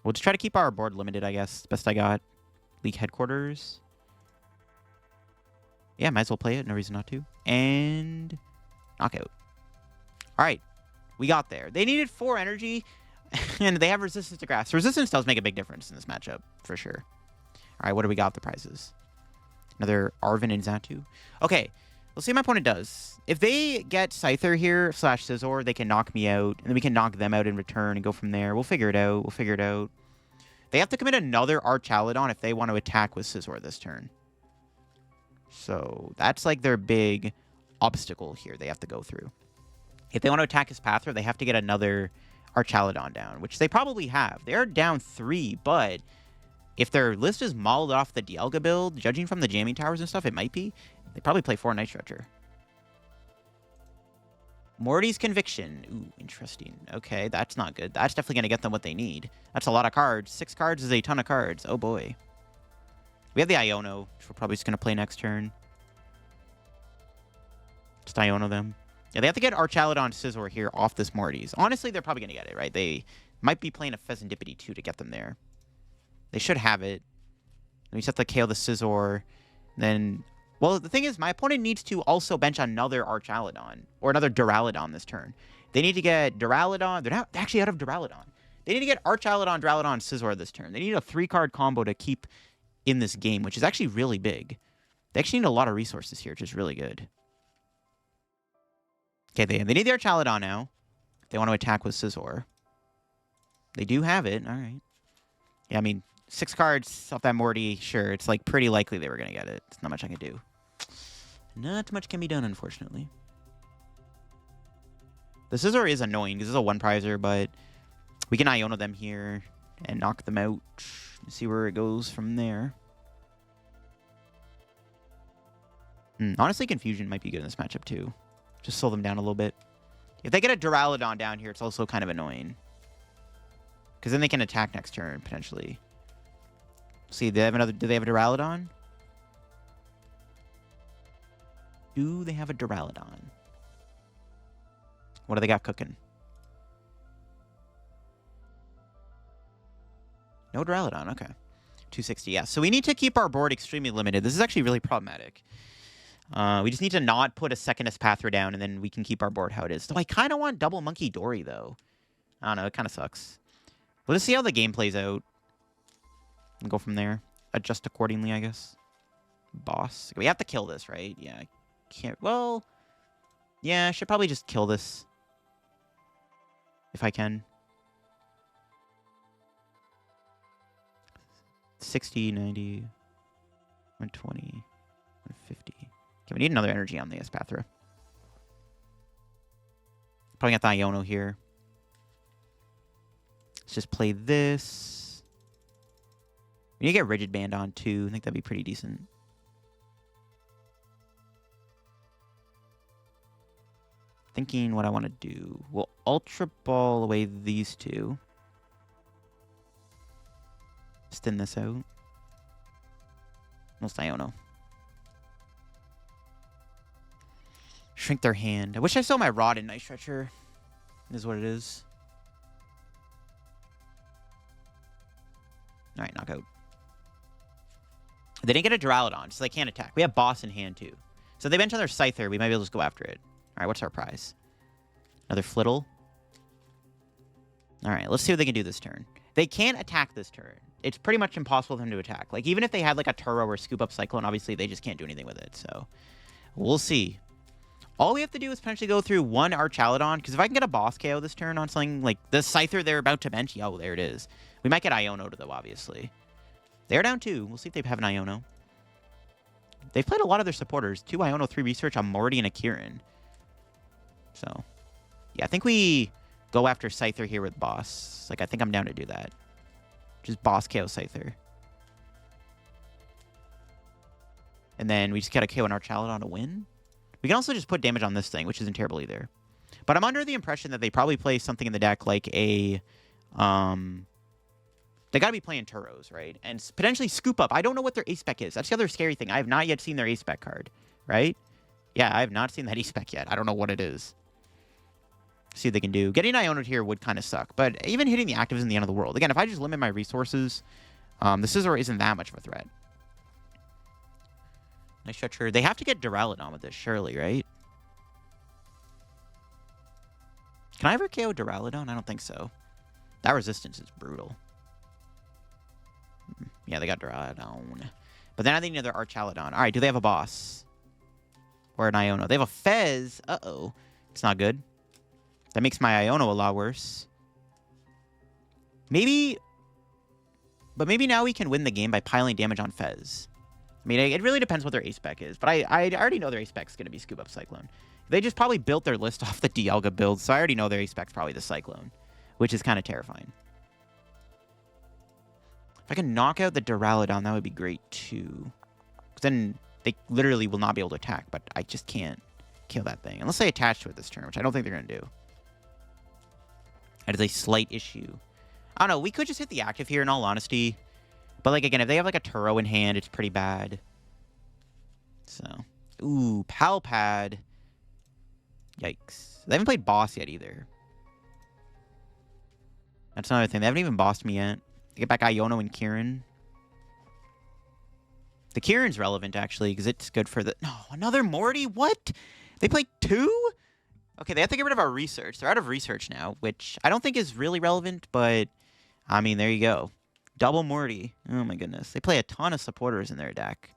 We'll just try to keep our board limited, I guess. Best I got. League headquarters. Yeah, might as well play it. No reason not to. And knockout. All right. We got there. They needed 4 energy, and they have resistance to grass. Resistance does make a big difference in this matchup, for sure. All right, what do we got with the prizes? Another Arven and Xatu. Okay, let's see what my opponent does. If they get Scyther here, / Scizor, they can knock me out, and then we can knock them out in return and go from there. We'll figure it out. We'll figure it out. They have to commit another Archaludon if they want to attack with Scizor this turn. So that's like their big obstacle here they have to go through. If they want to attack Espathra, they have to get another Archaludon down, which they probably have. They're down 3, but if their list is modeled off the Dialga build, judging from the jamming towers and stuff, it might be. They probably play 4 Night Stretcher. Morty's Conviction. Ooh, interesting. Okay, that's not good. That's definitely going to get them what they need. That's a lot of cards. 6 cards is a ton of cards. Oh, boy. We have the Iono, which we're probably just going to play next turn. Just Iono them. Yeah, they have to get Archaludon Scizor here off this Morty's. Honestly, they're probably going to get it, right? They might be playing a Pheasantipity, too, to get them there. They should have it. We just have to KO the Scizor. Then, well, the thing is, my opponent needs to also bench another Archaludon or another Duraludon this turn. They need to get Duraludon. They're actually out of Duraludon. They need to get Archaludon, Duraludon, Scizor this turn. They need a 3-card combo to keep in this game, which is actually really big. They actually need a lot of resources here, which is really good. Okay, they need the Archaludon now. They want to attack with Scizor. They do have it. All right. Yeah, I mean, 6 cards off that Morty, sure. It's like pretty likely they were going to get it. It's not much I can do. Not much can be done, unfortunately. The Scizor is annoying because it's a 1-prizer, but we can Iono them here and knock them out. See where it goes from there. Honestly, Confusion might be good in this matchup, too. Just slow them down a little bit. If they get a Duraludon down here, it's also kind of annoying. Because then they can attack next turn, potentially. See, do they have a Duraludon? Do they have a Duraludon? What do they got cooking? No Duraludon, okay. 260, yeah. So we need to keep our board extremely limited. This is actually really problematic. We just need to not put a second Espathra down, and then we can keep our board how it is. So I kind of want double Munkidori, though. I don't know, it kind of sucks. But let's see how the game plays out. And go from there. Adjust accordingly, I guess. Boss. We have to kill this, right? Yeah, I can't... Well... Yeah, I should probably just kill this. If I can. 60, 90, 120, 150. Okay, we need another energy on the Espathra. Probably got the Iono here. Let's just play this. We need to get Rigid Band on, too. I think that'd be pretty decent. Thinking what I want to do. We'll Ultra Ball away these two. Thin this out. Most Iono. Shrink their hand. I wish I saw my Rod in Night Stretcher. Is what it is. Alright, knockout. They didn't get a Duraludon, so they can't attack. We have Boss in hand, too. So if they bench on their Scyther, we might be able to just go after it. Alright, what's our prize? Another Flittle. Alright, let's see what they can do this turn. They can't attack this turn. It's pretty much impossible for them to attack. Like, even if they had, like, a Turo or Scoop Up Cyclone, obviously they just can't do anything with it. So, we'll see. All we have to do is potentially go through one Archaludon, because if I can get a Boss KO this turn on something like the Scyther they're about to bench, oh, there it is. We might get Iono, though, obviously. They're down 2. We'll see if they have an Iono. They've played a lot of their supporters. 2 Iono, 3 Research on Morty and a Kieran. So, yeah, I think we go after Scyther here with Boss. Like, I think I'm down to do that. Just Boss KO Scyther. And then we just gotta KO an Archaludon to win. We can also just put damage on this thing, which isn't terrible either. But I'm under the impression that they probably play something in the deck like a... They gotta be playing Turos, right? And potentially Scoop Up. I don't know what their A-Spec is. That's the other scary thing. I have not yet seen their A-Spec card, right? Yeah, I have not seen that A-Spec yet. I don't know what it is. See what they can do. Getting Iono here would kind of suck. But even hitting the active isn't the end of the world. Again, if I just limit my resources, the Scizor isn't that much of a threat. Nice Stretcher. They have to get Duraludon with this, surely, right? Can I ever KO Duraludon? I don't think so. That resistance is brutal. Yeah, they got Duraludon. But then I think another Archaludon. All right, do they have a Boss? Or an Iono? They have a Fez. Uh-oh. It's not good. That makes my Iono a lot worse. Maybe... But maybe now we can win the game by piling damage on Fez. I mean, it really depends what their A-Spec is. But I already know their A-Spec is going to be Scoop Up Cyclone. They just probably built their list off the Dialga build, so I already know their A-Spec is probably the Cyclone. Which is kind of terrifying. If I can knock out the Duraludon, that would be great, too. Because then they literally will not be able to attack, but I just can't kill that thing. Unless they attach to it this turn, which I don't think they're going to do. That is a slight issue. I don't know. We could just hit the active here, in all honesty. But, like, again, if they have, like, a Turo in hand, it's pretty bad. So. Ooh, PAL Pad. Yikes. They haven't played Boss yet, either. That's another thing. They haven't even bossed me yet. They get back Iono and Kieran. The Kieran's relevant, actually, because it's good for the... No, another Morty? What? They played 2? Okay, they have to get rid of our research. They're out of research now, which I don't think is really relevant, but, I mean, there you go. Double Morty. Oh, my goodness. They play a ton of supporters in their deck.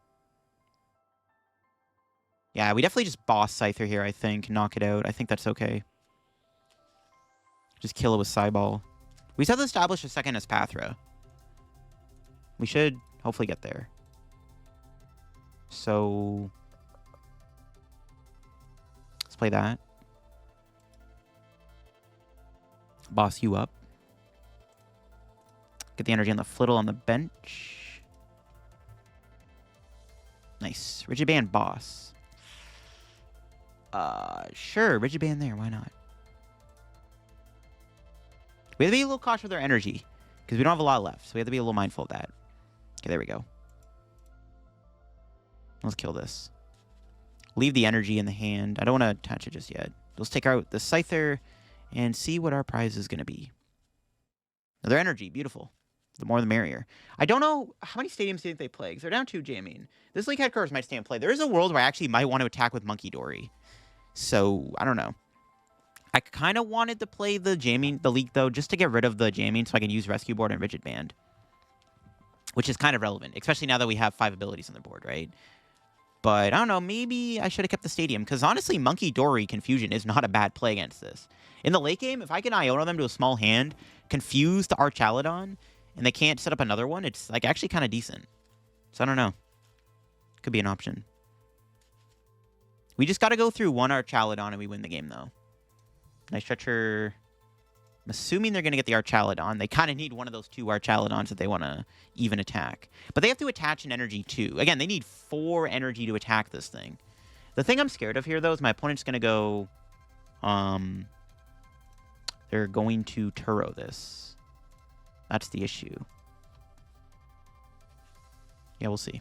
Yeah, we definitely just boss Scyther here, I think. Knock it out. I think that's okay. Just kill it with Cyball. We still have to establish a second Espathra. We should hopefully get there. So let's play that. Boss you up. Get the energy on the Flittle on the bench. Nice. Rigid Band boss. Sure. Rigid Band there. Why not? We have to be a little cautious with our energy because we don't have a lot left. So we have to be a little mindful of that. Okay, there we go. Let's kill this. Leave the energy in the hand. I don't want to attach it just yet. Let's take out the Scyther and see what our prize is going to be. Another energy. Beautiful. The more the merrier. I don't know how many stadiums do you think they play because they're down 2G. I mean, this league headquarters might stay in play. There is a world where I actually might want to attack with Munkidori. So, I don't know. I kind of wanted to play the league, though, just to get rid of the jamming so I can use Rescue Board and Rigid Band. Which is kind of relevant, especially now that we have 5 abilities on the board, right? But, I don't know, maybe I should have kept the stadium. Because, honestly, Munkidori Confusion is not a bad play against this. In the late game, if I can Iono them to a small hand, confuse the Archaludon, and they can't set up another one, it's, like, actually kind of decent. So, I don't know. Could be an option. We just got to go through one Archaludon and we win the game, though. Night Stretcher. I'm assuming they're going to get the Archaludon. They kind of need one of those 2 Archaludons if they want to even attack. But they have to attach an energy, too. Again, they need 4 energy to attack this thing. The thing I'm scared of here, though, is my opponent's going to go... they're going to Turo this. That's the issue. Yeah, we'll see.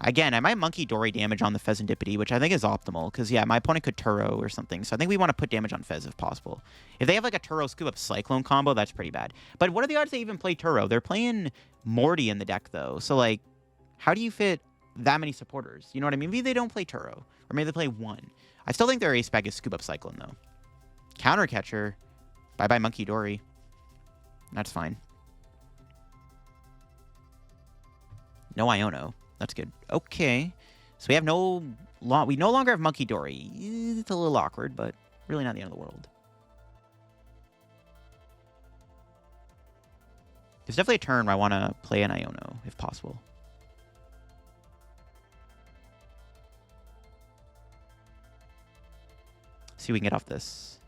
Again, I might Munkidori damage on the Pheasantipity, which I think is optimal. Because, yeah, my opponent could Turo or something. So I think we want to put damage on Fez if possible. If they have, like, a Turo Scoop Up Cyclone combo, that's pretty bad. But what are the odds they even play Turo? They're playing Morty in the deck, though. So, like, how do you fit that many supporters? You know what I mean? Maybe they don't play Turo. Or maybe they play 1. I still think their ace spec is Scoop Up Cyclone, though. Counter Catcher. Bye-bye Munkidori. That's fine. No Iono. That's good. Okay. So we have we no longer have Munkidori. It's a little awkward, but really not the end of the world. There's definitely a turn where I want to play an Iono, if possible. See if we can get off this.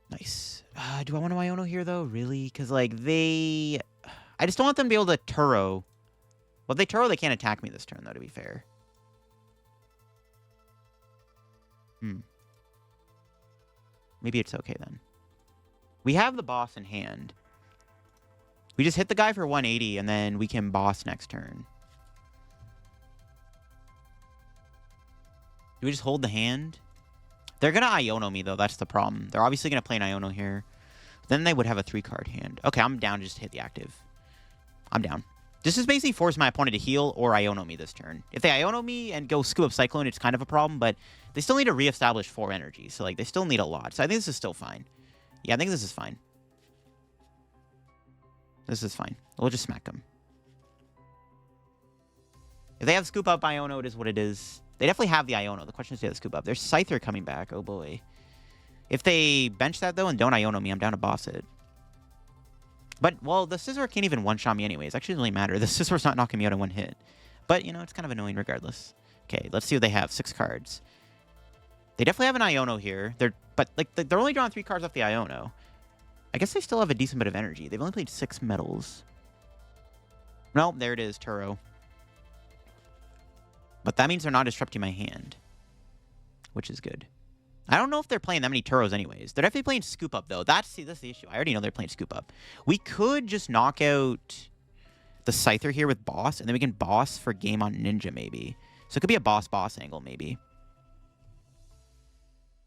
Nice. Do I want to Iono here, though? Really? Because, like, I just don't want them to be able to Turo. Well, if they Turo, they can't attack me this turn, though, to be fair. Maybe it's okay, then. We have the boss in hand. We just hit the guy for 180, and then we can boss next turn. Do we just hold the hand? They're going to Iono me, though. That's the problem. They're obviously going to play an Iono here. Then they would have a 3-card hand. Okay, I'm down to just hit the active. I'm down. This is basically forcing my opponent to heal or Iono me this turn. If they Iono me and go Scoop Up Cyclone, it's kind of a problem, but they still need to reestablish 4 energy. So, like, they still need a lot. So I think this is still fine. Yeah, I think this is fine. This is fine. We'll just smack them. If they have Scoop Up Iono, it is what it is. They definitely have the Iono. The question is, do they have the Scoop Up? There's Scyther coming back. Oh, boy. If they bench that, though, and don't Iono me, I'm down to boss it. But, well, the Scizor can't even one-shot me anyways. Actually, it doesn't really matter. The Scizor's not knocking me out in 1 hit. But, you know, it's kind of annoying regardless. Okay, let's see what they have. 6 cards. They definitely have an Iono here. They're only drawing 3 cards off the Iono. I guess they still have a decent bit of energy. They've only played 6 metals. No, there it is, Turo. But that means they're not disrupting my hand. Which is good. I don't know if they're playing that many Turos anyways. They're definitely playing Scoop Up, though. That's the issue. I already know they're playing Scoop Up. We could just knock out the Scyther here with Boss, and then we can Boss for game on Ninja, maybe. So it could be a Boss-Boss angle, maybe.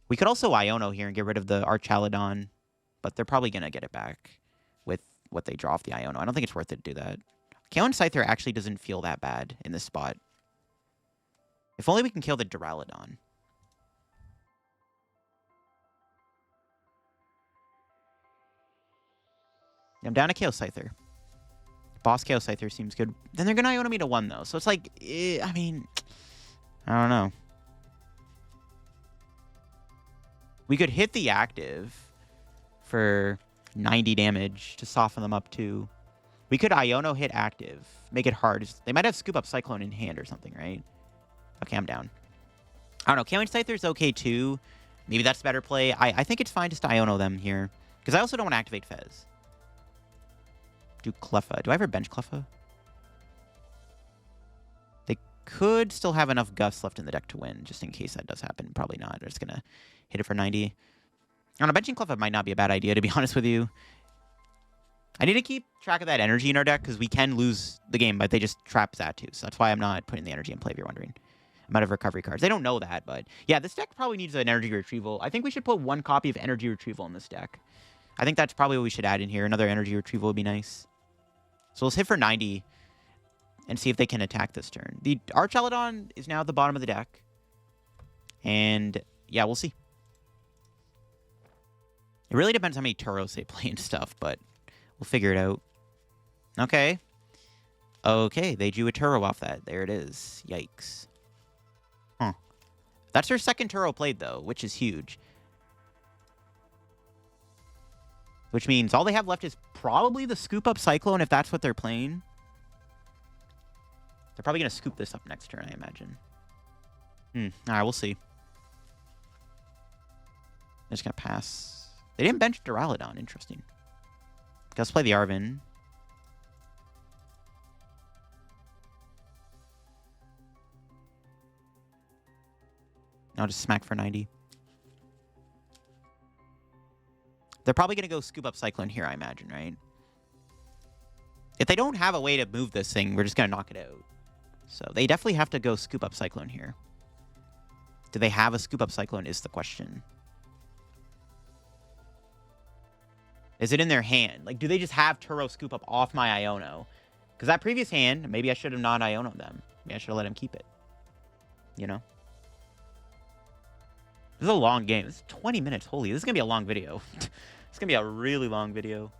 We could also Iono here and get rid of the Archaludon, but they're probably going to get it back with what they draw off the Iono. I don't think it's worth it to do that. Killing Scyther actually doesn't feel that bad in this spot. If only we can kill the Duraludon. I'm down to KO Scyther. Boss KO Scyther seems good. Then they're going to Iono me to 1, though. So it's like, I mean, I don't know. We could hit the active for 90 damage to soften them up too. We could Iono hit active. Make it hard. They might have Scoop Up Cyclone in hand or something, right? Okay, I'm down. I don't know. Kaling Scyther's okay too. Maybe that's a better play. I think it's fine just to Iono them here. Because I also don't want to activate Fez. Do Cleffa. Do I ever bench Cleffa? They could still have enough Gusts left in the deck to win, just in case that does happen. Probably not. They're just going to hit it for 90. I don't know. Benching Cleffa might not be a bad idea, to be honest with you. I need to keep track of that energy in our deck, because we can lose the game, but they just trap Xatu. So that's why I'm not putting the energy in play, if you're wondering. I'm out of recovery cards. They don't know that, but yeah, this deck probably needs an energy retrieval. I think we should put 1 copy of energy retrieval in this deck. I think that's probably what we should add in here. Another energy retrieval would be nice. So let's hit for 90 and see if they can attack this turn. The Archaludon is now at the bottom of the deck. And yeah, we'll see. It really depends how many Turos they play and stuff, but we'll figure it out. Okay. Okay, they drew a Turo off that. There it is. Yikes. Huh. That's their second Turo played, though, which is huge. Which means all they have left is probably the Scoop Up Cyclone, if that's what they're playing. They're probably going to scoop this up next turn, I imagine. Alright, we'll see. They're just going to pass. They didn't bench Duraludon. Interesting. Let's play the Arven. I'll just smack for 90. They're probably going to go Scoop Up Cyclone here, I imagine, right? If they don't have a way to move this thing, we're just going to knock it out. So they definitely have to go Scoop Up Cyclone here. Do they have a Scoop Up Cyclone is the question. Is it in their hand? Like, do they just have Turo Scoop Up off my Iono? Because that previous hand, maybe I should have not Iono'd them. Maybe I should have let him keep it. You know? This is a long game. This is 20 minutes. Holy, this is going to be a long video. It's going to be a really long video.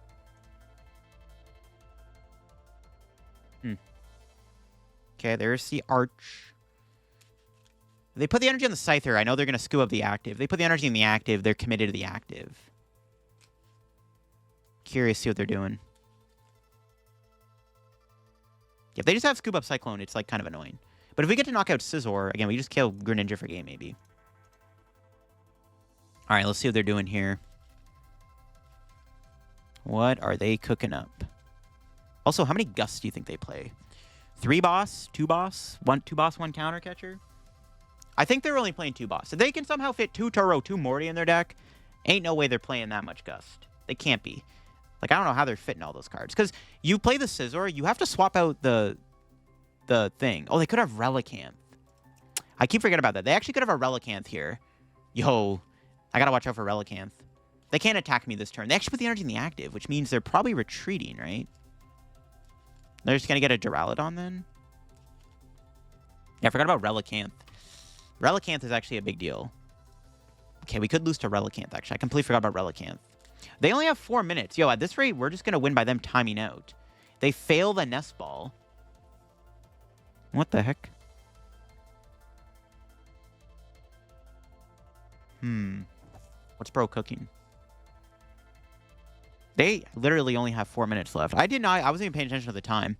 Okay, there's the Arch. They put the energy on the Scyther. I know they're going to scoop up the active. They put the energy in the active. They're committed to the active. Curious to see what they're doing. If they just have Scoop Up Cyclone, it's like kind of annoying. But if we get to knock out Scizor, again, we just kill Greninja for game, maybe. All right, let's see what they're doing here. What are they cooking up? Also, how many Gusts do you think they play? 3 boss, 2 boss, 2 boss, 1 counter catcher? I think they're only playing 2 boss. If they can somehow fit 2 Turo, 2 Morty in their deck, ain't no way they're playing that much Gust. They can't be. Like, I don't know how they're fitting all those cards. Because you play the Scizor, you have to swap out the thing. Oh, they could have Relicanth. I keep forgetting about that. They actually could have a Relicanth here. Yo, I gotta watch out for Relicanth. They can't attack me this turn. They actually put the energy in the active, which means they're probably retreating, right? They're just gonna get a Duraludon then? Yeah, I forgot about Relicanth. Relicanth is actually a big deal. Okay, we could lose to Relicanth, actually. I completely forgot about Relicanth. They only have 4 minutes. Yo, at this rate, we're just gonna win by them timing out. They fail the Nest Ball. What the heck? What's bro cooking? They literally only have 4 minutes left. I wasn't even paying attention to the time.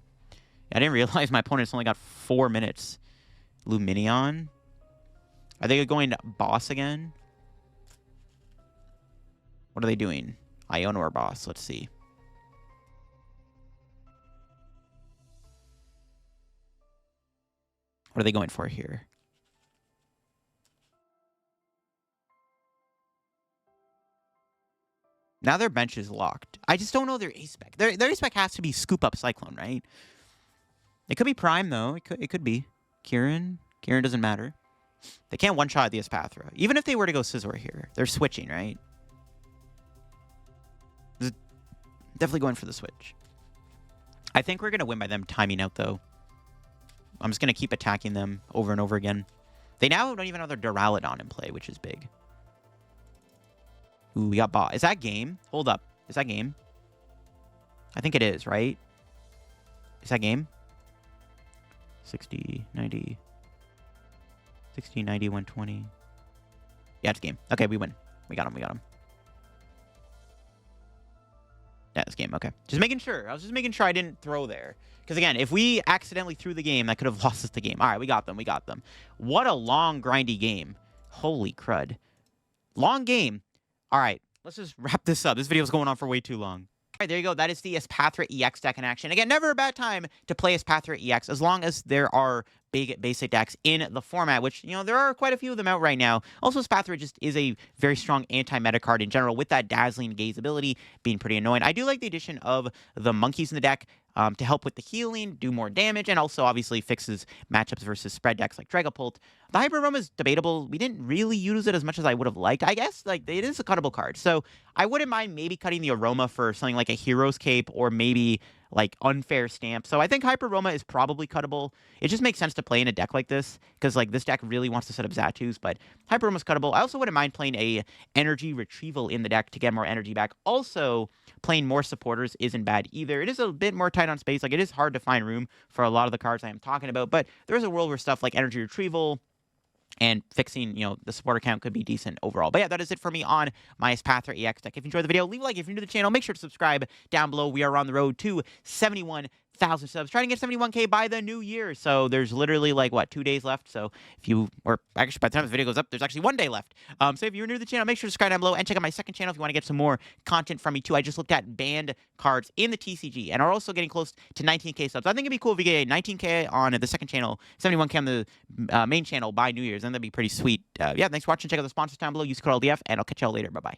I didn't realize my opponent's only got 4 minutes. Lumineon? Are they going to boss again? What are they doing? Iono or boss? Let's see. What are they going for here? Now their bench is locked. I just don't know their ace spec. Their ace spec has to be Scoop Up Cyclone, right? It could be Prime, though. It could be. Kieran doesn't matter. They can't one-shot the Espathra. Even if they were to go Scizor here, they're switching, right? Definitely going for the switch. I think we're going to win by them timing out, though. I'm just going to keep attacking them over and over again. They now don't even have their Duraludon in play, which is big. Ooh, we got bot. Is that game? Hold up. Is that game? I think it is, right? Is that game? 60, 90. 60, 90, 120. Yeah, it's game. Okay, we win. We got him. Yeah, this game. Okay. Just making sure. I was just making sure I didn't throw there. Because, again, if we accidentally threw the game, that could have lost us the game. All right, we got them. What a long, grindy game. Holy crud. Long game. All right, let's just wrap this up. This video's going on for way too long. All right, there you go. That is the Espathra EX deck in action. Again, never a bad time to play Espathra EX as long as there are big basic decks in the format, which, there are quite a few of them out right now. Also, Espathra just is a very strong anti-meta card in general, with that Dazzling Gaze ability being pretty annoying. I do like the addition of the monkeys in the deck to help with the healing, do more damage, and also obviously fixes matchups versus spread decks like Dragapult. The Hyper Aroma is debatable. We didn't really use it as much as I would have liked. I guess it is a cuttable card, so I wouldn't mind maybe cutting the Aroma for something like a Hero's Cape or maybe like Unfair Stamp. So I think Hyper Aroma is probably cuttable. It just makes sense to play in a deck like this because this deck really wants to set up Xatus, but Hyper Aroma is cuttable. I also wouldn't mind playing a Energy Retrieval in the deck to get more energy back. Also, playing more supporters isn't bad either. It is a bit more tight on space. It is hard to find room for a lot of the cards I am talking about, but there is a world where stuff like Energy Retrieval and fixing, the supporter count could be decent overall. But yeah, that is it for me on my Espathra EX deck. If you enjoyed the video, leave a like. If you're new to the channel, make sure to subscribe down below. We are on the road to 71,000 subs. Trying to get 71K by the new year. So there's literally 2 days left. So if you, or actually by the time this video goes up, there's actually 1 day left. So if you're new to the channel, make sure to subscribe down below and check out my second channel if you want to get some more content from me too. I just looked at banned cards in the TCG and are also getting close to 19K subs. I think it'd be cool if we get 19K on the second channel, 71K on the main channel by New Year's, and that'd be pretty sweet. Yeah, thanks for watching. Check out the sponsors down below. Use code LDF, and I'll catch y'all later. Bye-bye.